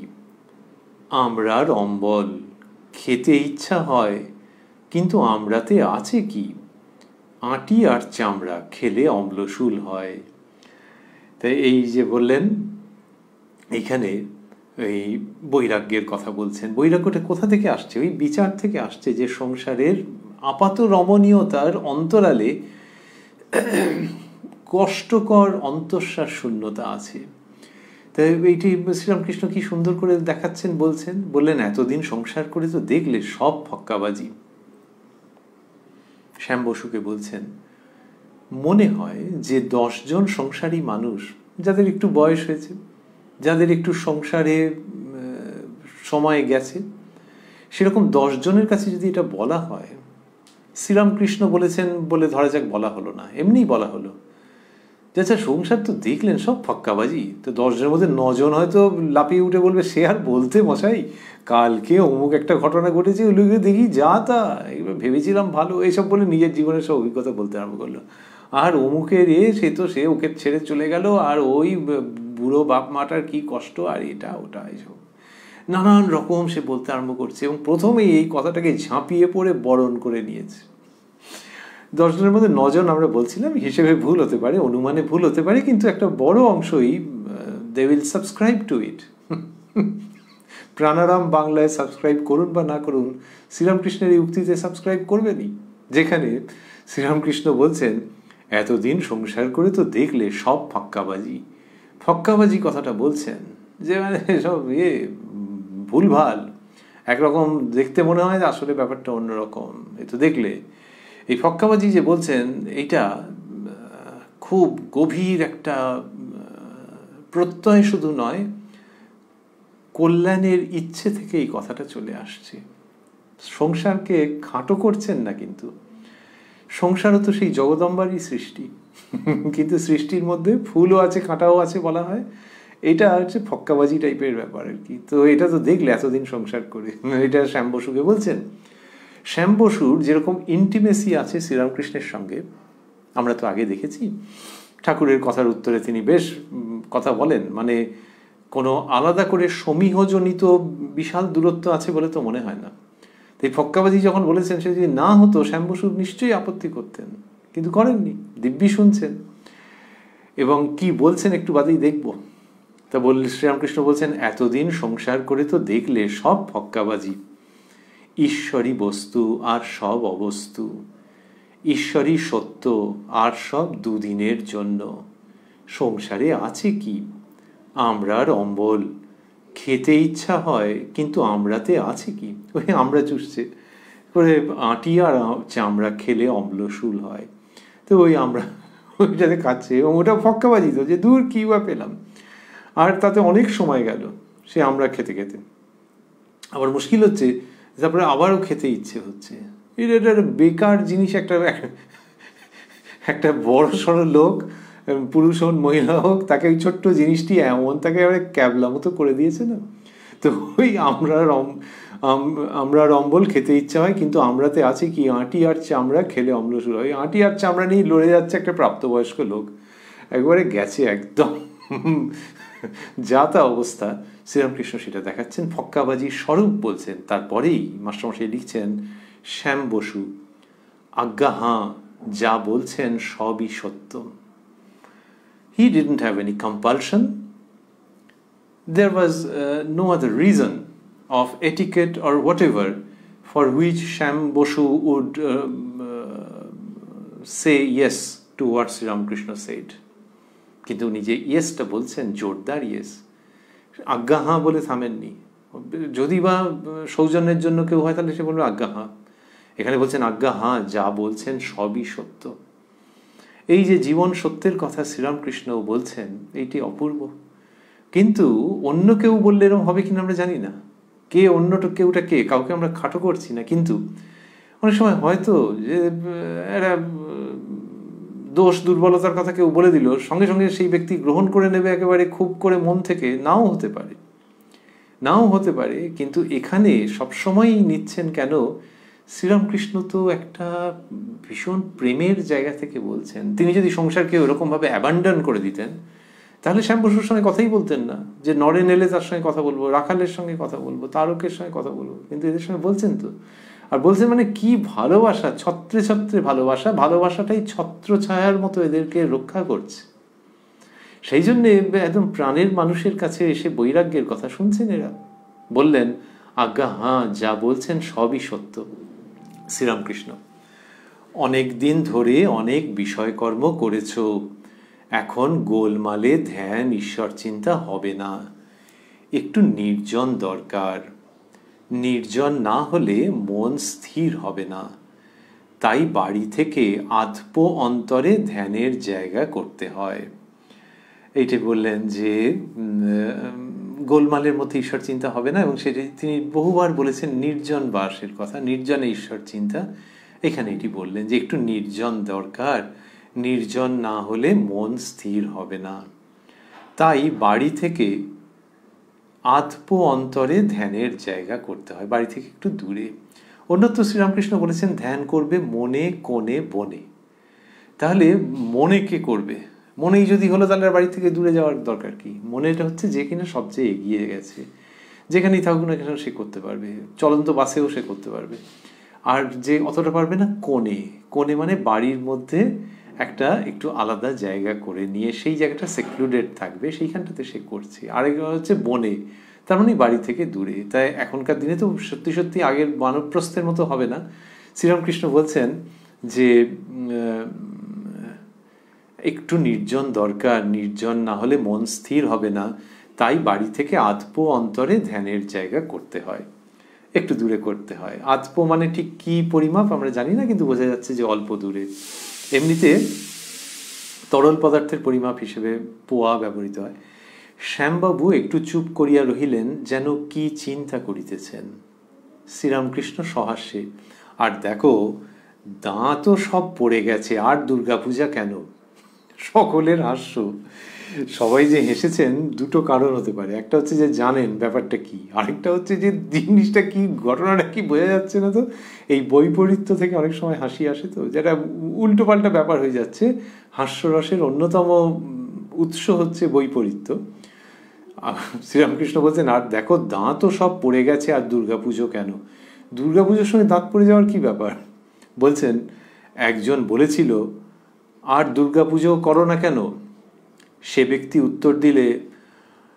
আমরার অম্বল, খেতে ইচ্ছা হয়, কিন্তু আমরাতে আছে কি? আঁটি আর চামড়া, খেলে অম্লশূল হয়। তাই এই যে বললেন এইখানে এই বৈরাগ্যের কথা বলছেন। বৈরাগ্যটা কোথা থেকে আসছে? ওই বিচার থেকে আসছে যে সংসারের আপাত রমণীয়তার অন্তরালে কষ্টকর অন্তঃশ্বাস শূন্যতা আছে। তাই এইটি শ্রীরামকৃষ্ণ কি সুন্দর করে দেখাচ্ছেন, বললেন এতদিন সংসার করে তো দেখলে সব ফক্কাবাজি। শ্যাম বসুকে বলছেন মনে হয় যে 10 জন সংসারী মানুষ, যাদের একটু বয়স হয়েছে, যাদের একটু সংসারে সময় গেছে, সেরকম 10 জনের কাছে যদি এটা বলা হয়, শ্রীরামকৃষ্ণ বলেছেন বলে ধরা যাক বলা হলো না, এমনিই বলা হলো যে আচ্ছা সংসার তো দেখলেন সব ফক্কাবাজি, তো 10 জনের মধ্যে 9 জন হয়তো লাফিয়ে উঠে বলবে সে আর বলতে মশাই, কালকে অমুক একটা ঘটনা ঘটেছে, ওগুলো দেখি যা তা, এবার ভেবেছিলাম ভালো, এইসব বলে নিজের জীবনের সব অভিজ্ঞতা বলতে আরম্ভ করলো। আর অমুকের সে তো সে ওকে ছেড়ে চলে গেল, আর ওই বুড়ো বাপ মাটার কি কষ্ট, আর এটা ওটা এইসব নানান রকম সে বলতে আরম্ভ করছে, এবং প্রথমেই এই কথাটাকে ঝাঁপিয়ে পড়ে বরণ করে নিয়েছে। 10 জনের মধ্যে 9 জন আমরা বলছিলাম, হিসেবে ভুল হতে পারে, অনুমানে ভুল হতে পারে, কিন্তু একটা বড় অংশই দে উইল সাবস্ক্রাইব টু ইট। প্রাণারাম বাংলায় সাবস্ক্রাইব করুন বা না করুন, শ্রীরামকৃষ্ণের এই উক্তিতে সাবস্ক্রাইব করবেনই, যেখানে শ্রীরামকৃষ্ণ বলছেন এতদিন সংসার করে তো দেখলে সব ফক্কাবাজি। ফক্কাবাজি কথাটা বলছেন যে মানে সব ভুলভাল, একরকম দেখতে মনে হয় যে আসলে ব্যাপারটা অন্যরকম, এ তো দেখলে। এই ফক্কাবাজি যে বলছেন এইটা খুব গভীর একটা প্রত্যয় শুধু নয়, কল্যাণের ইচ্ছে থেকে এই কথাটা চলে আসছে। সংসারকে খাটো করছেন না, কিন্তু সংসারও তো সেই জগদম্বারই সৃষ্টি, কিন্তু সৃষ্টির মধ্যে ফুলও আছে কাঁটাও আছে বলা হয়, এটা হচ্ছে ফক্কাবাজি টাইপের ব্যাপার আর কি। তো এটা তো দেখলে এতদিন সংসার করে, এটা শ্যাম বসুকে বলছেন। শ্যাম বসুর যেরকম ইন্টিমেসি আছে শ্রীরামকৃষ্ণের সঙ্গে, আমরা তো আগে দেখেছি ঠাকুরের কথার উত্তরে তিনি বেশ কথা বলেন, মানে কোনো আলাদা করে সমীহজনিত বিশাল দূরত্ব আছে বলে তো মনে হয় না। এই ফক্কাবাজি যখন বলেছেন সে যদি না হতো শ্যাম বসু নিশ্চয়ই আপত্তি করতেন, কিন্তু করেননি, দিব্যি শুনছেন। এবং কি বলছেন একটু বাদেই দেখব। তা শ্রীরামকৃষ্ণ বলছেন এতদিন সংসার করে তো দেখলে সব ফক্কাবাজি, ঈশ্বরী বস্তু আর সব অবস্তু, ঈশ্বরী সত্য আর সব দুদিনের জন্য। সংসারে আছে কি? আমরার অম্বল, খেতে ইচ্ছা হয় কিন্তু আমরাতে আছে কি? ওই আমরা চুষছে করে আঁটি আর চামড়া খেলে অম্লশূল হয়, তো ওই আমরা ওইটাতে খাচ্ছে, এবং ওটা ফক্কাবাজি তো, যে দূর কী বা পেলাম, আর তাতে অনেক সময় গেল সে আমরা খেতে খেতে। আবার মুশকিল হচ্ছে তারপরে আবারও খেতে ইচ্ছে হচ্ছে, এটা বেকার জিনিস। একটা বড় সড়ো লোক, পুরুষ হোক মহিলা হোক, তাকে ওই ছোট্ট জিনিসটি এমন তাকে ক্যাবলা মতো করে দিয়েছে না। তো ওই আমরা অম্বল খেতে ইচ্ছা হয় কিন্তু আমরাতে আছে কি? আঁটি আর চামড়া খেলে অম্লশূল হয়। আঁটি আর চামড়া নিয়ে লড়ে যাচ্ছে একটা প্রাপ্তবয়স্ক লোক, একবারে গেছে একদম যা তা অবস্থা। শ্রীরামকৃষ্ণ সেটা দেখাচ্ছেন, ফক্কাবাজির স্বরূপ বলছেন। তারপরেই মাস্টারমশাই লিখছেন, শ্যাম বসু আজ্ঞা হাঁ, যা বলছেন সবই সত্য। He didn't have any compulsion. There was no other reason of etiquette or whatever for which Sham Bosu would say yes to what Sri Ramakrishna said. কিন্তু উনি যে ইয়েসটা বলছেন, জোরদার ইয়েস, আজ্ঞা হাঁ বলে থামেননি। যদি বা সৌজন্যের জন্য কেউ হয় তাহলে সে বলবে আজ্ঞা হাঁ। এখানে বলছেন আজ্ঞা হাঁ, যা বলছেন সবই সত্য। এই যে জীবন সত্যের কথা শ্রীরামকৃষ্ণও বলছেন, এইটি অপূর্ব। কিন্তু অন্য কেউ বললে এরকম হবে কিনা আমরা জানি না। কে অন্যটা কেউটা কে, কাউকে আমরা খাটো করছি না, কিন্তু অনেক সময় হয়তো যে একটা দোষ দুর্বলতার কথা কেউ বলে দিল, সঙ্গে সঙ্গে সেই ব্যক্তি গ্রহণ করে নেবে একেবারে খুব করে মন থেকে, নাও হতে পারে। কিন্তু এখানে সবসময়ই নিচ্ছেন কেন? শ্রীরামকৃষ্ণ তো একটা ভীষণ প্রেমের জায়গা থেকে বলছেন। তিনি যদি সংসারকে ওরকমভাবে অ্যাবান্ডন করে দিতেন তাহলে শ্যাম বসুর সঙ্গে কথাই বলতেন না, যে নরেন এলে তার সঙ্গে কথা বলবো, রাখালের সঙ্গে কথা বলবো, তারকের সঙ্গে কথা বলবো, কিন্তু এদের সঙ্গে বলছেন তো। আর বলছেন মানে কি ভালোবাসা, ছত্রে ছত্রে ভালোবাসা, ভালোবাসাটাই ছত্র ছায়ার মতো এদেরকে রক্ষা করছে। সেই জন্যে একদম প্রাণের মানুষের কাছে এসে বৈরাগ্যের কথা শুনছেন এরা। বললেন আজ্ঞা হাঁ, যা বলছেন সবই সত্য। শ্রীরামকৃষ্ণ, অনেক দিন ধরে অনেক বিষয়কর্ম করেছ, এখন গোলমালে ধ্যান ঈশ্বর চিন্তা হবে না, একটু নির্জন দরকার। নির্জন না হলে মন স্থির হবে না, তাই বাড়ি থেকে আধপো অন্তরে ধ্যানের জায়গা করতে হয়। এইটা বললেন যে গোলমালের মধ্যে ঈশ্বর চিন্তা হবে না, এবং সেটি তিনি বহুবার বলেছেন নির্জন বাসের কথা, নির্জনে ঈশ্বর চিন্তা। এখানে এটি বললেন যে একটু নির্জন দরকার, নির্জন না হলে মন স্থির হবে না। তাই বাড়ি থেকে আত্ম অন্তরে ধ্যানের জায়গা করতে হয়, বাড়ি থেকে একটু দূরে। অন্যত্র শ্রীরামকৃষ্ণ বলেছেন ধ্যান করবে মনে কোণে বনে। তাহলে মনে কে করবে? মনেই যদি হলো তাহলে বাড়ি থেকে দূরে যাওয়ার দরকার কি? মনেটা হচ্ছে যে কিনা সবচেয়ে এগিয়ে গেছে, যেখানেই থাকুক না কেন সে করতে পারবে, চলন্ত বাসেও সে করতে পারবে। আর যে অতটা পারবে না, কোণে। কোণে মানে বাড়ির মধ্যে একটা একটু আলাদা জায়গা করে নিয়ে সেই জায়গাটা সেক্লুডেড থাকবে, সেইখানটাতে সে করছে। আরেক হচ্ছে বনে, তার মানে বাড়ি থেকে দূরে। তাই এখনকার দিনে তো সত্যি সত্যি আগের বানপ্রস্থের মতো হবে না। শ্রীরামকৃষ্ণ বলছেন যে একটু নির্জন দরকার, নির্জন না হলে মন স্থির হবে না। তাই বাড়ি থেকে আত্ম অন্তরে ধ্যানের জায়গা করতে হয়, একটু দূরে করতে হয়। আত্ম মানে ঠিক কি পরিমাপ আমরা জানি না, কিন্তু বোঝা যাচ্ছে যে অল্প দূরে। এমনিতে তরল পদার্থের পরিমাপ হিসেবে পোয়া ব্যবহৃত হয়। শ্যামবাবু একটু চুপ করিয়া রহিলেন, যেন কি চিন্তা করিতেছেন। শ্রীরামকৃষ্ণ সহাস্যে, আর দেখো দাঁতও সব পড়ে গেছে, আর দুর্গাপূজা কেন? সকলের হাস্য। সবাই যে হেসেছেন দুটো কারণ হতে পারে, একটা হচ্ছে যে জানেন ব্যাপারটা কি, আরেকটা হচ্ছে যে জিনিসটা কি, ঘটনাটা কি বোঝা যাচ্ছে না। তো এই বৈপরীত্য থেকে অনেক সময় হাসি আসে, তো যেটা উল্টো পাল্টা ব্যাপার হয়ে যাচ্ছে। হাস্যরসের অন্যতম উৎস হচ্ছে বৈপরীত্য। শ্রীরামকৃষ্ণ বলছেন, আর দেখো দাঁতও সব পড়ে গেছে, আর দুর্গাপুজো কেন? দুর্গাপুজোর সঙ্গে দাঁত পড়ে যাওয়ার কি ব্যাপার? বলছেন, একজন বলেছিল, আর দুর্গাপুজো করো না কেন? সে ব্যক্তি উত্তর দিলে,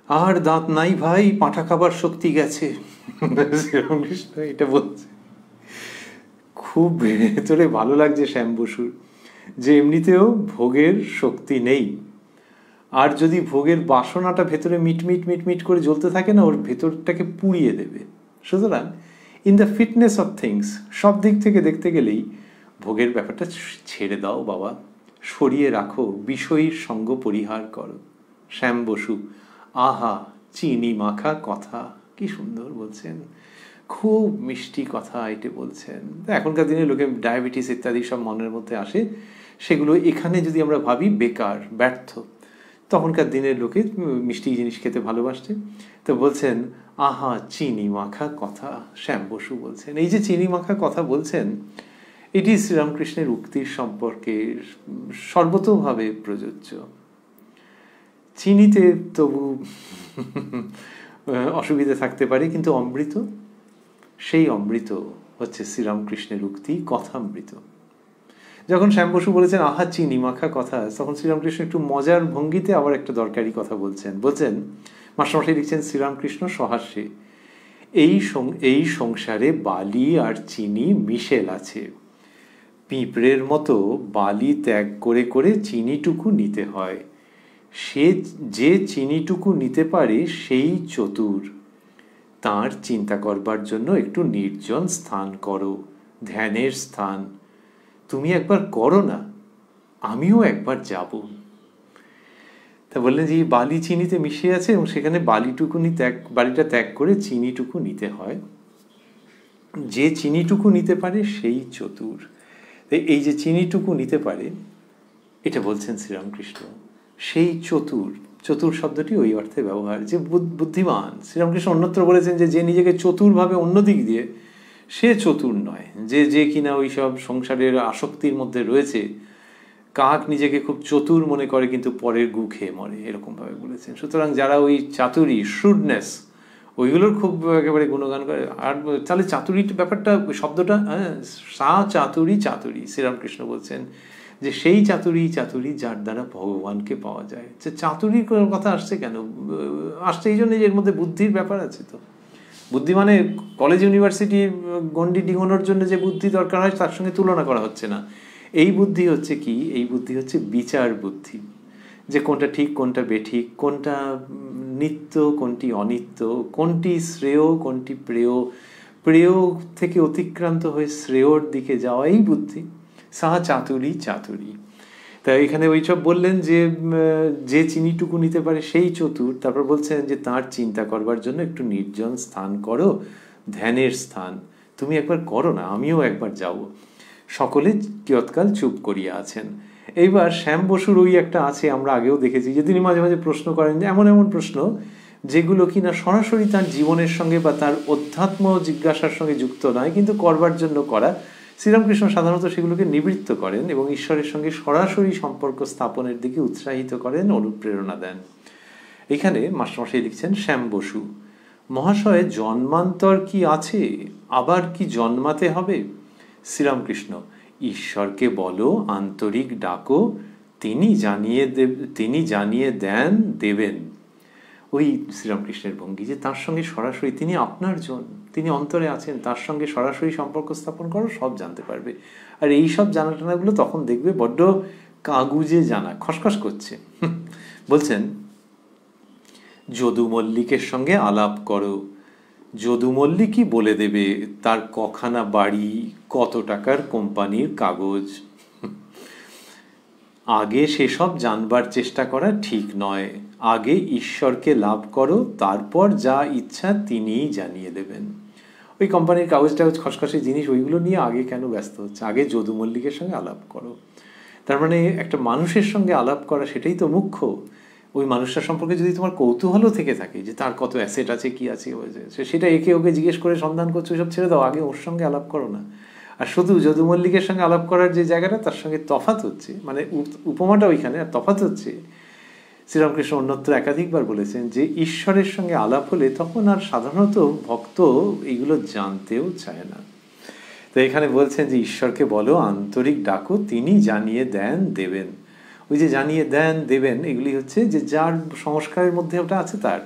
আর দাঁত নাই ভাই, পাঁঠা খাবার শক্তি গেছে। শ্রীরামকৃষ্ণ এটা বলছে। খুব ভেতরে ভালো লাগছে শ্যাম বসুর, যে এমনিতেও ভোগের শক্তি নেই, আর যদি ভোগের বাসনাটা ভেতরে মিটমিট মিটমিট করে জ্বলতে থাকে না, ওর ভেতরটাকে পুড়িয়ে দেবে। সুতরাং in the fitness of things, সব দিক থেকে দেখতে গেলেই ভোগের ব্যাপারটা ছেড়ে দাও বাবা, সরিয়ে রাখো, বিষয়ীর সঙ্গ পরিহার করো। শ্যাম বসু, আহা চিনি মাখা কথা, কি সুন্দর বলছেন, খুব মিষ্টি কথা এটা বলছেন। এখনকার দিনে লোকে ডায়াবেটিস ইত্যাদি সব মনের মধ্যে আসে, সেগুলো এখানে যদি আমরা ভাবি বেকার, ব্যর্থ। তখনকার দিনের লোকে মিষ্টি জিনিস খেতে ভালোবাসছে। তো বলছেন, আহা চিনি মাখা কথা, শ্যাম বসু বলছেন। এই যে চিনি মাখা কথা বলছেন, এটি শ্রীরামকৃষ্ণের উক্তির সম্পর্কে সর্বতোভাবে প্রযোজ্য। চিনিতে তবু অসুবিধা থাকতে পারে, কিন্তু অমৃত, সেই অমৃত হচ্ছে শ্রীরামকৃষ্ণের উক্তি, কথামৃত। যখন শ্যাম বসু বলেছেন আহা চিনি মাখা কথা, তখন শ্রীরামকৃষ্ণ একটু মজার ভঙ্গিতে আবার একটা দরকারি কথা বলছেন। মাস্টারমশাই লিখছেন শ্রীরামকৃষ্ণ সহাস্যে, এই সংসারে বালি আর চিনি মিশেল আছে। পিঁপড়ের মতো বালি ত্যাগ করে করে চিনিটুকু নিতে হয়। সে যে চিনিটুকু নিতে পারে সেই চতুর। তার চিন্তা করবার জন্য একটু নির্জন স্থান করো, ধ্যানের স্থান। তুমি একবার করো না, আমিও একবার যাব। তা বললেন যে বালি চিনিতে মিশে আছে, এবং সেখানে বালিটা ত্যাগ করে চিনিটুকু নিতে হয়। যে চিনিটুকু নিতে পারে সেই চতুর। এই যে চিনিটুকু নিতে পারে, এটা বলছেন শ্রীরামকৃষ্ণ, সেই চতুর। চতুর শব্দটি ওই অর্থে ব্যবহার, যে বুদ্ধিমান। শ্রীরামকৃষ্ণ অন্যত্র বলেছেন যে নিজেকে চতুরভাবে অন্যদিক দিয়ে, সে চতুর নয়। যে কিনা ওই সব সংসারের আসক্তির মধ্যে রয়েছে, কাক নিজেকে খুব চতুর মনে করে কিন্তু পরের গু খেয়ে মরে, এরকম ভাবে বলেছেন। সুতরাং যারা ওই চাতুরি, শ্রুডনেস, ওইগুলোর খুব একেবারে গুণগান করে। আর তাহলে চাতুরির ব্যাপারটা, শব্দটা সা চাতুরি, শ্রীরামকৃষ্ণ বলছেন যে সেই চাতুরি যার দ্বারা ভগবানকে পাওয়া যায়। চাতুরির কথা আসছে কেন? আসছে এই জন্য যে এর মধ্যে বুদ্ধির ব্যাপার আছে। তো বুদ্ধি মানে কলেজ ইউনিভার্সিটি গণ্ডি ডিঙোনোর জন্য যে বুদ্ধি দরকার হয় তার সঙ্গে তুলনা করা হচ্ছে না। এই বুদ্ধি হচ্ছে কি? এই বুদ্ধি হচ্ছে বিচার বুদ্ধি, যে কোনটা ঠিক কোনটা বেঠিক, কোনটা নিত্য কোনটি অনিত্য, কোনটি শ্রেয় কোনটি প্রেয় থেকে অতিক্রান্ত হয়ে শ্রেয়র দিকে যাওয়া, এই বুদ্ধি। সাহা চাতুরি। তা এখানে ওইসব বললেন যে যে চিনিটুকু নিতে পারে সেই চতুর। তারপর বলছেন যে তার চিন্তা করবার জন্য একটু নির্জন স্থান করো, ধ্যানের স্থান তুমি একবার করো না, আমিও একবার যাব। সকলে কিয়ৎকাল চুপ করিয়া আছেন। এইবার শ্যাম বসুর ওই একটা আছে, আমরা আগেও দেখেছি যে তিনি মাঝে মাঝে প্রশ্ন করেন, যে এমন এমন প্রশ্ন যেগুলো কিনা সরাসরি তার জীবনের সঙ্গে বা তার অধ্যাত্ম জিজ্ঞাসার সঙ্গে যুক্ত নয়, কিন্তু করবার জন্য করা। শ্রীরামকৃষ্ণ সাধারণত সেগুলোকে নিবৃত্ত করেন এবং ঈশ্বরের সঙ্গে সরাসরি সম্পর্ক স্থাপনের দিকে উৎসাহিত করেন, অনুপ্রেরণা দেন। এখানে মাস্টারমশাই লিখছেন, শ্যাম বসু মহাশয়, জন্মান্তর কি আছে? আবার কি জন্মাতে হবে? শ্রীরামকৃষ্ণ, ঈশ্বরকে বলো, আন্তরিক ডাকো, তিনি জানিয়ে দেন, দেবেন। ওই শ্রীরামকৃষ্ণের ভঙ্গি যে তার সঙ্গে সরাসরি, তিনি আপনার জন, তিনি অন্তরে আছেন, তার সঙ্গে সরাসরি সম্পর্ক স্থাপন করো, সব জানতে পারবে। আর এই সব জানাটানাগুলো তখন দেখবে বড্ড কাগুজে জানা, খসখস করছে। বলছেন, যদু মল্লিকের সঙ্গে আলাপ করো, যদু মল্লিকই বলে দেবে তার কখানা বাড়ি, কত টাকার কোম্পানির কাগজ। আগে সেসব জানবার চেষ্টা করা ঠিক নয়, আগে ঈশ্বরকে লাভ করো, তারপর যা ইচ্ছা তিনিই জানিয়ে দেবেন। ওই কোম্পানির কাগজ টাগজ খসখসে জিনিস ওইগুলো নিয়ে আগে কেন ব্যস্ত হচ্ছে? আগে যদু মল্লিকের সঙ্গে আলাপ করো। তার মানে একটা মানুষের সঙ্গে আলাপ করা সেটাই তো মুখ্য। ওই মানুষটার সম্পর্কে যদি তোমার কৌতূহলও থেকে থাকে যে তার কত অ্যাসেট আছে, কি আছে, সেটা একে ওকে জিজ্ঞেস করে সন্ধান করছো, সব ছেড়ে দাও, আগে ওর সঙ্গে আলাপ করো না। আর শুধু যদু মল্লিকের সঙ্গে আলাপ করার যে জায়গাটা, তার সঙ্গে তফাৎ হচ্ছে, মানে উপমাটা ওইখানে, আর তফাৎ হচ্ছে, শ্রীরামকৃষ্ণ অন্যত্র একাধিকবার বলেছেন যে ঈশ্বরের সঙ্গে আলাপ হলে তখন আর সাধারণত ভক্ত এইগুলো জানতেও চায় না। তো এখানে বলছেন যে ঈশ্বরকে বলো, আন্তরিক ডাকো, তিনি জানিয়ে দেন, দেবেন। ওই যে জানিয়ে দেন, দেবেন, এগুলি হচ্ছে যে যার সংস্কারের মধ্যে ওটা আছে তার।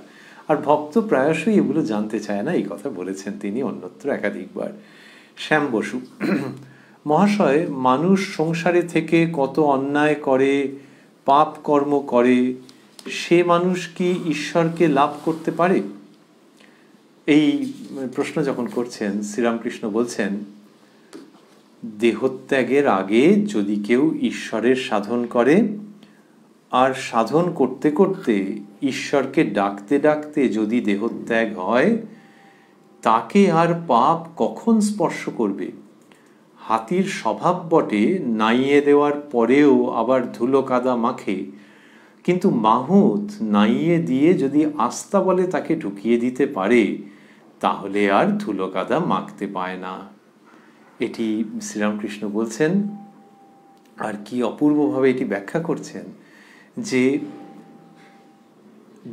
আর ভক্ত প্রায়শই এগুলো জানতে চায় না, এই কথা বলেছেন তিনি অন্যত্র একাধিকবার। শ্যাম বসু মহাশয়, মানুষ সংসারে থেকে কত অন্যায় করে, পাপ কর্ম করে, সে মানুষ কি ঈশ্বরকে লাভ করতে পারে? এই প্রশ্ন যখন করছেন, শ্রীরামকৃষ্ণ বলছেন, দেহত্যাগের আগে যদি কেউ ঈশ্বরের সাধন করে, আর সাধন করতে করতে ঈশ্বরকে ডাকতে ডাকতে যদি দেহত্যাগ হয়, তাকে আর পাপ কখন স্পর্শ করবে? হাতির স্বভাব বটে নাইয়ে দেওয়ার পরেও আবার ধুলো কাদা মাখে, কিন্তু মাহুত নাইয়ে দিয়ে যদি আস্থা বলে তাকে ঢুকিয়ে দিতে পারে, তাহলে আর ধুলো কাদা মাখতে পায় না। এটি শ্রীরামকৃষ্ণ বলছেন। আর কি অপূর্বভাবে এটি ব্যাখ্যা করছেন যে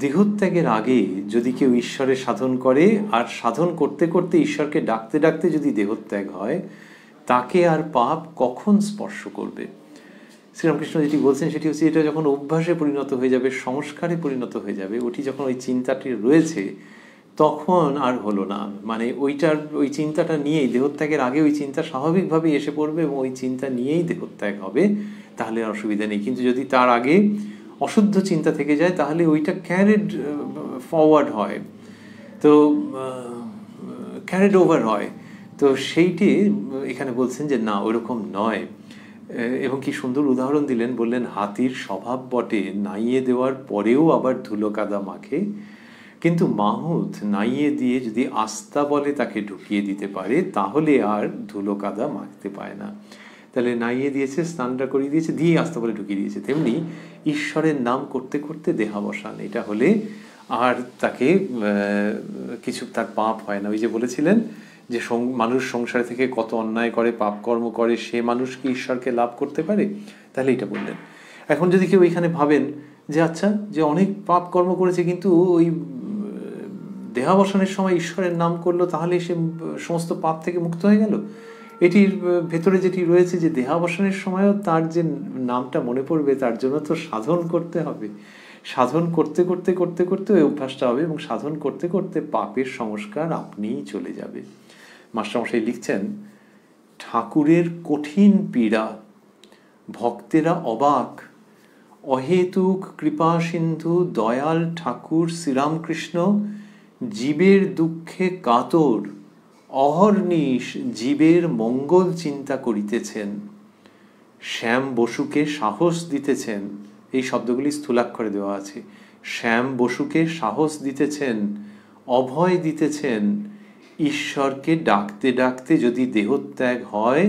দেহত্যাগের আগে যদি কেউ ঈশ্বরের সাধন করে, আর সাধন করতে করতে ঈশ্বরকে ডাকতে ডাকতে যদি দেহত্যাগ হয়, তাকে আর পাপ কখন স্পর্শ করবে? শ্রীরামকৃষ্ণ যেটি বলছেন সেটি হচ্ছে, এটা যখন অভ্যাসে পরিণত হয়ে যাবে, সংস্কারে পরিণত হয়ে যাবে, ওটি যখন ওই চিন্তাটি রয়েছে, তখন আর হলো না। মানে ওই চিন্তাটা নিয়েই, দেহত্যাগের আগে ওই চিন্তা স্বাভাবিকভাবেই এসে পড়বে এবং ওই চিন্তা নিয়েই দেহত্যাগ হবে, তাহলে আর অসুবিধা নেই। কিন্তু যদি তার আগে অশুদ্ধ চিন্তা থেকে যায়, তাহলে ওইটা ক্যারিড ফরওয়ার্ড হয়, তো ক্যারিড ওভার হয়। তো সেইটি এখানে বলছেন যে না, ওরকম নয়। এবং কি সুন্দর উদাহরণ দিলেন, বললেন, হাতির স্বভাব বটে নাইয়ে দেওয়ার পরেও আবার ধুলো কাদা মাখে, কিন্তু মাহুত নাইয়ে দিয়ে যদি আস্থা বলে তাকে ঢুকিয়ে দিতে পারে, তাহলে আর ধুলো কাদা মাখতে পায় না। তাহলে নাইয়ে দিয়েছে, স্নানটা করিয়ে দিয়েছে, দিয়ে আস্থা বলে ঢুকিয়ে দিয়েছে। তেমনি ঈশ্বরের নাম করতে করতে দেহাবসান, এটা হলে আর তাকে কিছু, তার পাপ হয় না। ওই যে বলেছিলেন যে মানুষ সংসার থেকে কত অন্যায় করে, পাপ কর্ম করে, সে মানুষ কি ঈশ্বরকে লাভ করতে পারে? তাহলে এটা বললেন। এখন যদি কেউ এখানে ভাবেন যে আচ্ছা, যে অনেক পাপ কর্ম করেছে কিন্তু ওই দেহাবসানের সময় ঈশ্বরের নাম করলো, তাহলে সে সমস্ত পাপ থেকে মুক্ত হয়ে গেল। এটির ভেতরে যেটি রয়েছে যে দেহাবসানের সময়ও তার যে নামটা মনে পড়বে, তার জন্য তো সাধন করতে হবে। সাধন করতে করতে করতে করতে ওই অভ্যাসটা হবে, এবং সাধন করতে করতে পাপের সংস্কার আপনিই চলে যাবে। মাস্টারমশাই লিখছেন, ঠাকুরের কঠিন পীড়া, ভক্তেরা অবাক, অহেতুক কৃপা সিন্ধু দয়াল ঠাকুর শ্রীরামকৃষ্ণ জীবের দুঃখে কাতর, অহর্নিশ জীবের মঙ্গল চিন্তা করিতেছেন। শ্যাম বসুকে সাহস দিতেছেন, এই শব্দগুলি স্থূলাক্ষরে দেওয়া আছে। শ্যাম বসুকে সাহস দিতেছেন, অভয় দিতেছেন, ঈশ্বরকে ডাকতে ডাকতে যদি দেহত্যাগ হয়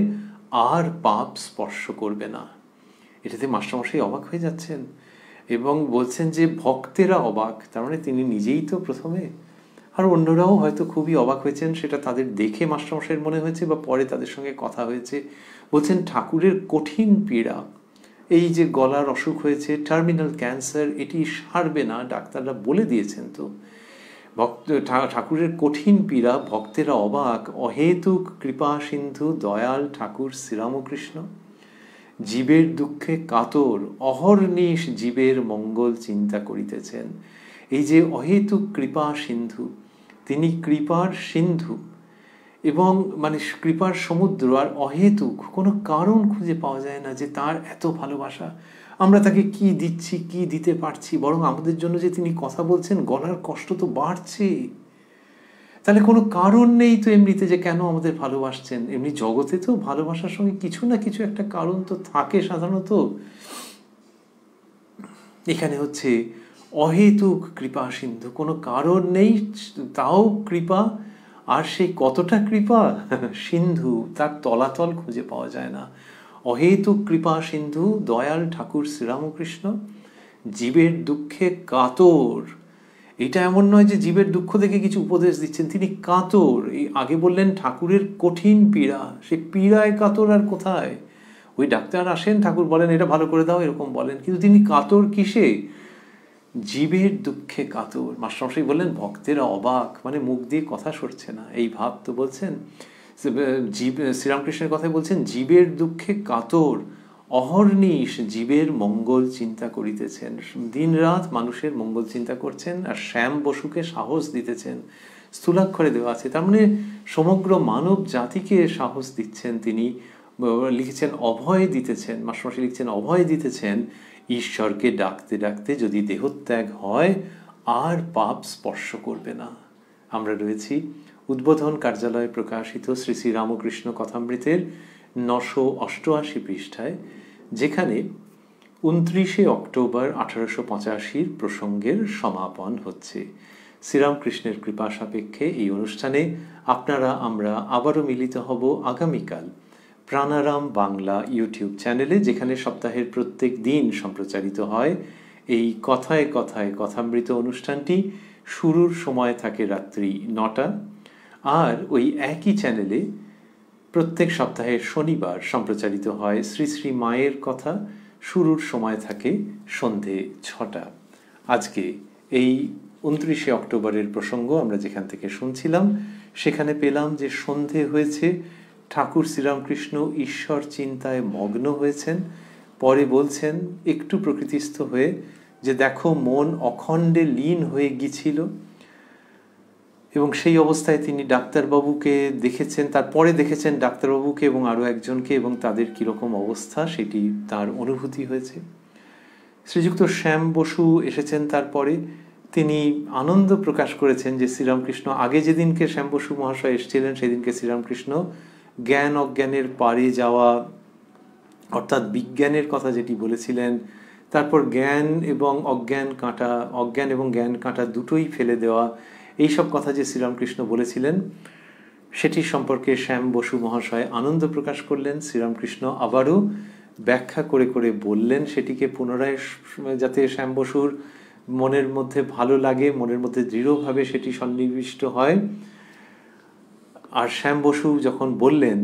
আর পাপ স্পর্শ করবে না। এটাতে মাস্টারমশাই অবাক হয়ে যাচ্ছেন এবং বলছেন যে ভক্তেরা অবাক, তার মানে তিনি নিজেই তো প্রথমে, আর অন্যরাও হয়তো খুবই অবাক হয়েছেন, সেটা তাদের দেখে মাস্টারমশাইয়ের মনে হয়েছে বা পরে তাদের সঙ্গে কথা হয়েছে। বলছেন ঠাকুরের কঠিন পীড়া, এই যে গলার অসুখ হয়েছে, টার্মিনাল ক্যান্সার, এটি সারবে না, ডাক্তাররা বলে দিয়েছেন। তো ঠাকুরের কঠিন পীড়া, ভক্তেরা অবাক, অহেতুক কৃপা সিন্ধু দয়াল ঠাকুর শ্রীরামকৃষ্ণ জীবের দুঃখে কাতর, অহর্নিশ জীবের মঙ্গল চিন্তা করিতেছেন। এই যে অহেতুক কৃপা সিন্ধু, তিনি কৃপার সিন্ধু এবং মানে কৃপার সমুদ্র, আর অহেতুক, কোনো কারণ খুঁজে পাওয়া যায় না যে তার এত ভালোবাসা, আমরা তাকে কি দিচ্ছি, কি দিতে পারছি, বরং আমাদের জন্য যে তিনি কথা বলছেন, গলার কষ্ট তো বাড়ছে, তাহলে কোনো কারণ নেই তো এমনিতে যে কেন আমাদের ভালোবাসছেন। এমনি জগতে তো ভালোবাসার সঙ্গে কিছু না কিছু একটা কারণ তো থাকে সাধারণত। এখানে হচ্ছে অহেতুক কৃপা সিন্ধু, কোনো কারণ নেই, তাও কৃপা, আর সেই কতটা কৃপা, সিন্ধু, তার তলাতল খুঁজে পাওয়া যায় না। অহেতুক কৃপা সিন্ধু দয়াল ঠাকুর শ্রীরামকৃষ্ণ জীবের দুঃখে কাতর। এটা এমন নয় যে জীবের দুঃখ দেখে কিছু উপদেশ দিচ্ছেন, তিনি কাতর। এই আগে বললেন ঠাকুরের কঠিন পীড়া, সে পীড়ায় কাতর আর কোথায়? ওই ডাক্তার আসেন, ঠাকুর বলেন এটা ভালো করে দাও, এরকম বলেন, কিন্তু তিনি কাতর কিসে? জীবের দুঃখে কাতর। মাস্টারমশাই বললেন ভক্তেরা অবাক, মানে মুখ দিয়ে কথা সরছে না, এই ভাব তো বলছেন। জীব, শ্রীরামকৃষ্ণের কথাই বলছেন, জীবের দুঃখে কাতর, অহর্নিশ জীবের মঙ্গল চিন্তা করিতেছেন, দিন রাত মানুষের মঙ্গল চিন্তা করছেন, আর শ্যাম বসুকে সাহস দিতেছেন, স্থূলাক্ষরে দেওয়া আছে, তার মানে সমগ্র মানব জাতিকে সাহস দিচ্ছেন তিনি। লিখেছেন অভয় দিতেছেন, মাস্টারমশাই লিখছেন অভয় দিতেছেন, ঈশ্বরকে ডাকতে ডাকতে যদি দেহত্যাগ হয় আর পাপ স্পর্শ করবে না। আমরা রয়েছি উদ্বোধন কার্যালয়ে প্রকাশিত শ্রী শ্রী রামকৃষ্ণ কথামৃতের 988 পৃষ্ঠায়, যেখানে 29 অক্টোবর 1885 প্রসঙ্গের সমাপন হচ্ছে। শ্রীরামকৃষ্ণের কৃপা সাপেক্ষে এই অনুষ্ঠানে আপনারা আমরা আবারও মিলিত হব আগামীকাল প্রাণারাম বাংলা ইউটিউব চ্যানেলে, যেখানে সপ্তাহের প্রত্যেক দিন সম্প্রচারিত হয় এই কথায় কথায় কথামৃত অনুষ্ঠানটি। শুরুর সময় থাকে রাত্রি 9টা, আর ওই একই চ্যানেলে প্রত্যেক সপ্তাহের শনিবার সম্প্রচারিত হয় শ্রী শ্রী মায়ের কথা, শুরুর সময় থাকে সন্ধে 6টা। আজকে এই 29 অক্টোবরের প্রসঙ্গ আমরা যেখান থেকে শুনছিলাম, সেখানে পেলাম যে সন্ধে হয়েছে, ঠাকুর শ্রীরামকৃষ্ণ ঈশ্বর চিন্তায় মগ্ন হয়েছেন। পরে বলছেন একটু প্রকৃতিস্থ হয়ে যে দেখো মন অখণ্ডে লীন হয়ে গিয়েছিল, এবং সেই অবস্থায় তিনি ডাক্তারবাবুকে দেখেছেন, তারপরে দেখেছেন ডাক্তারবাবুকে এবং আরও একজনকে, এবং তাদের কীরকম অবস্থা সেটি তার অনুভূতি হয়েছে। শ্রীযুক্ত শ্যাম বসু এসেছেন তারপরে, তিনি আনন্দ প্রকাশ করেছেন যে শ্রীরামকৃষ্ণ আগে যেদিনকে শ্যাম বসু মহাশয় এসেছিলেন সেদিনকে শ্রীরামকৃষ্ণ জ্ঞান অজ্ঞানের পারে যাওয়া, অর্থাৎ বিজ্ঞানের কথা যেটি বলেছিলেন, তারপর জ্ঞান এবং অজ্ঞান কাঁটা, অজ্ঞান এবং জ্ঞান কাঁটা দুটোই ফেলে দেওয়া, এইসব কথা যে শ্রীরামকৃষ্ণ বলেছিলেন সেটি সম্পর্কে শ্যাম বসু মহাশয় আনন্দ প্রকাশ করলেন। শ্রীরামকৃষ্ণ আবারও ব্যাখ্যা করে করে বললেন সেটিকে পুনরায়, যাতে শ্যাম বসুর মনের মধ্যে ভালো লাগে, মনের মধ্যে দৃঢ়ভাবে সেটি সন্নিবিষ্ট হয়। আর শ্যাম বসু যখন বললেন,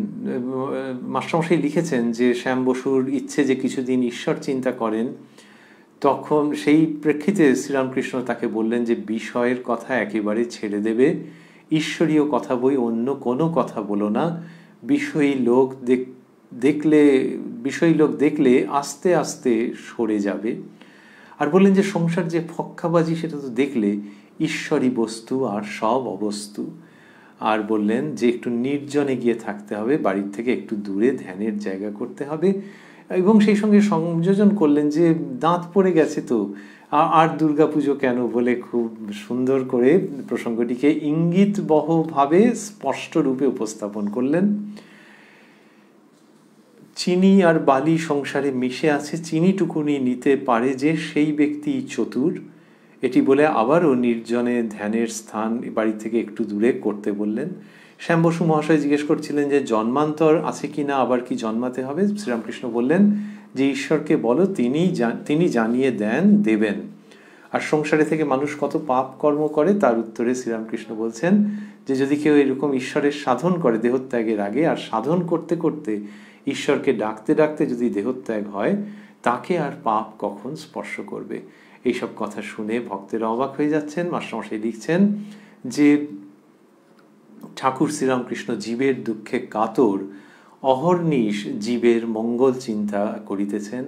মাস্টারমশাই লিখেছেন যে শ্যাম বসুর ইচ্ছে যে কিছুদিন ঈশ্বর চিন্তা করেন, তখন সেই প্রেক্ষিতে শ্রীরামকৃষ্ণ তাকে বললেন যে বিষয়ের কথা একেবারে ছেড়ে দেবে, ঈশ্বরীয় কথা বই, অন্য কোনো কথা বলো না, বিষয়ী লোক দেখলে আস্তে আস্তে সরে যাবে। আর বললেন যে সংসার যে ফক্কাবাজি সেটা তো দেখলে ঈশ্বরী বস্তু আর সব অবস্তু। আর বললেন যে একটু নির্জনে গিয়ে থাকতে হবে, বাড়ির থেকে একটু দূরে ধ্যানের জায়গা করতে হবে, এবং সেই সঙ্গে সংযোজন করলেন যে দাঁত পড়ে গেছে তো আর দুর্গাপুজো কেন, বলে খুব সুন্দর করে প্রসঙ্গটিকে ইঙ্গিতবহভাবে স্পষ্ট রূপে উপস্থাপন করলেন। চিনি আর বালি সংসারে মিশে আছে, চিনিটুকুনি নিতে পারে যে সেই ব্যক্তি চতুর। এটি বলে আবারও নির্জনে ধ্যানের স্থান বাড়ি থেকে একটু দূরে করতে বললেন। শ্যাম বসু মহাশয় জিজ্ঞেস করছিলেন যে জন্মান্তর আছে কি না, আবার কি জন্মাতে হবে? শ্রীরামকৃষ্ণ বললেন যে ঈশ্বরকে বলো, তিনি জানিয়ে দেবেন। আর সংসারে থেকে মানুষ কত পাপ কর্ম করে তার উত্তরে শ্রীরামকৃষ্ণ বলছেন যে যদি কেউ এরকম ঈশ্বরের সাধন করে দেহত্যাগের আগে, আর সাধন করতে করতে ঈশ্বরকে ডাকতে ডাকতে যদি দেহত্যাগ হয়, তাকে আর পাপ কখন স্পর্শ করবে? এইসব কথা শুনে ভক্তেরা অবাক হয়ে যাচ্ছেন। মাস্টারমশাই লিখছেন যে ঠাকুর শ্রীরামকৃষ্ণ জীবের দুঃখে কাতর, অহর্নিশ জীবের মঙ্গল চিন্তা করিতেছেন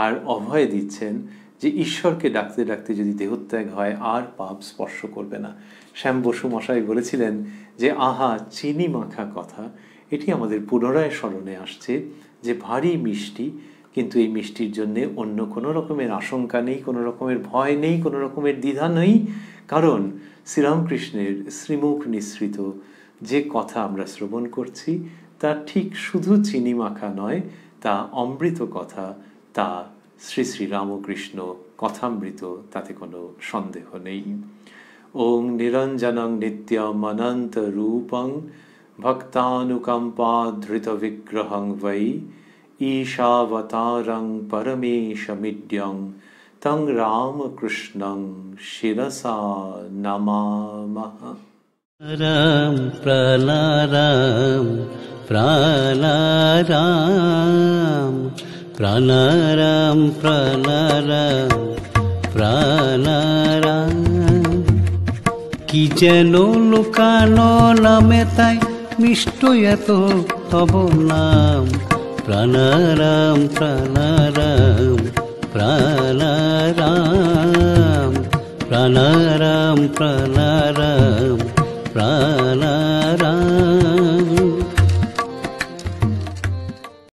আর অভয় দিচ্ছেন যে ঈশ্বরকে ডাকতে ডাকতে যদি দেহত্যাগ হয় আর পাপ স্পর্শ করবে না। শ্যাম বসু মশাই বলেছিলেন যে আহা, চিনি মাখা কথা, এটি আমাদের পুনরায় স্মরণে আসছে যে ভারী মিষ্টি, কিন্তু এই মিষ্টির জন্যে অন্য কোনো রকমের আশঙ্কা নেই, কোনো রকমের ভয় নেই, কোনো রকমের দ্বিধা নেই, কারণ শ্রীরামকৃষ্ণের শ্রীমুখ নিঃসৃত যে কথা আমরা শ্রবণ করছি তা ঠিক শুধু চিনি মাখা নয়, তা অমৃত কথা, তা শ্রী শ্রী রামকৃষ্ণ কথামৃত, তাতে কোনো সন্দেহ নেই। ওং নিরঞ্জনং নিত্যম অনন্ত রূপং ভক্তানুকম্পাধৃত বিগ্রহং বৈ ঈশাবতারং পরমেশমিড্যং তং রামকৃষ্ণং শিরসা নমামঃ। রাম প্রাণারাম প্রাণারাম প্রাণারাম প্রাণারাম প্রাণারাম। কি যেন লুকানো নামে তাই মিষ্ট এত তব নাম। প্রাণারাম প্রাণারাম প্রাণারাম প্রাণারাম প্রাণারাম।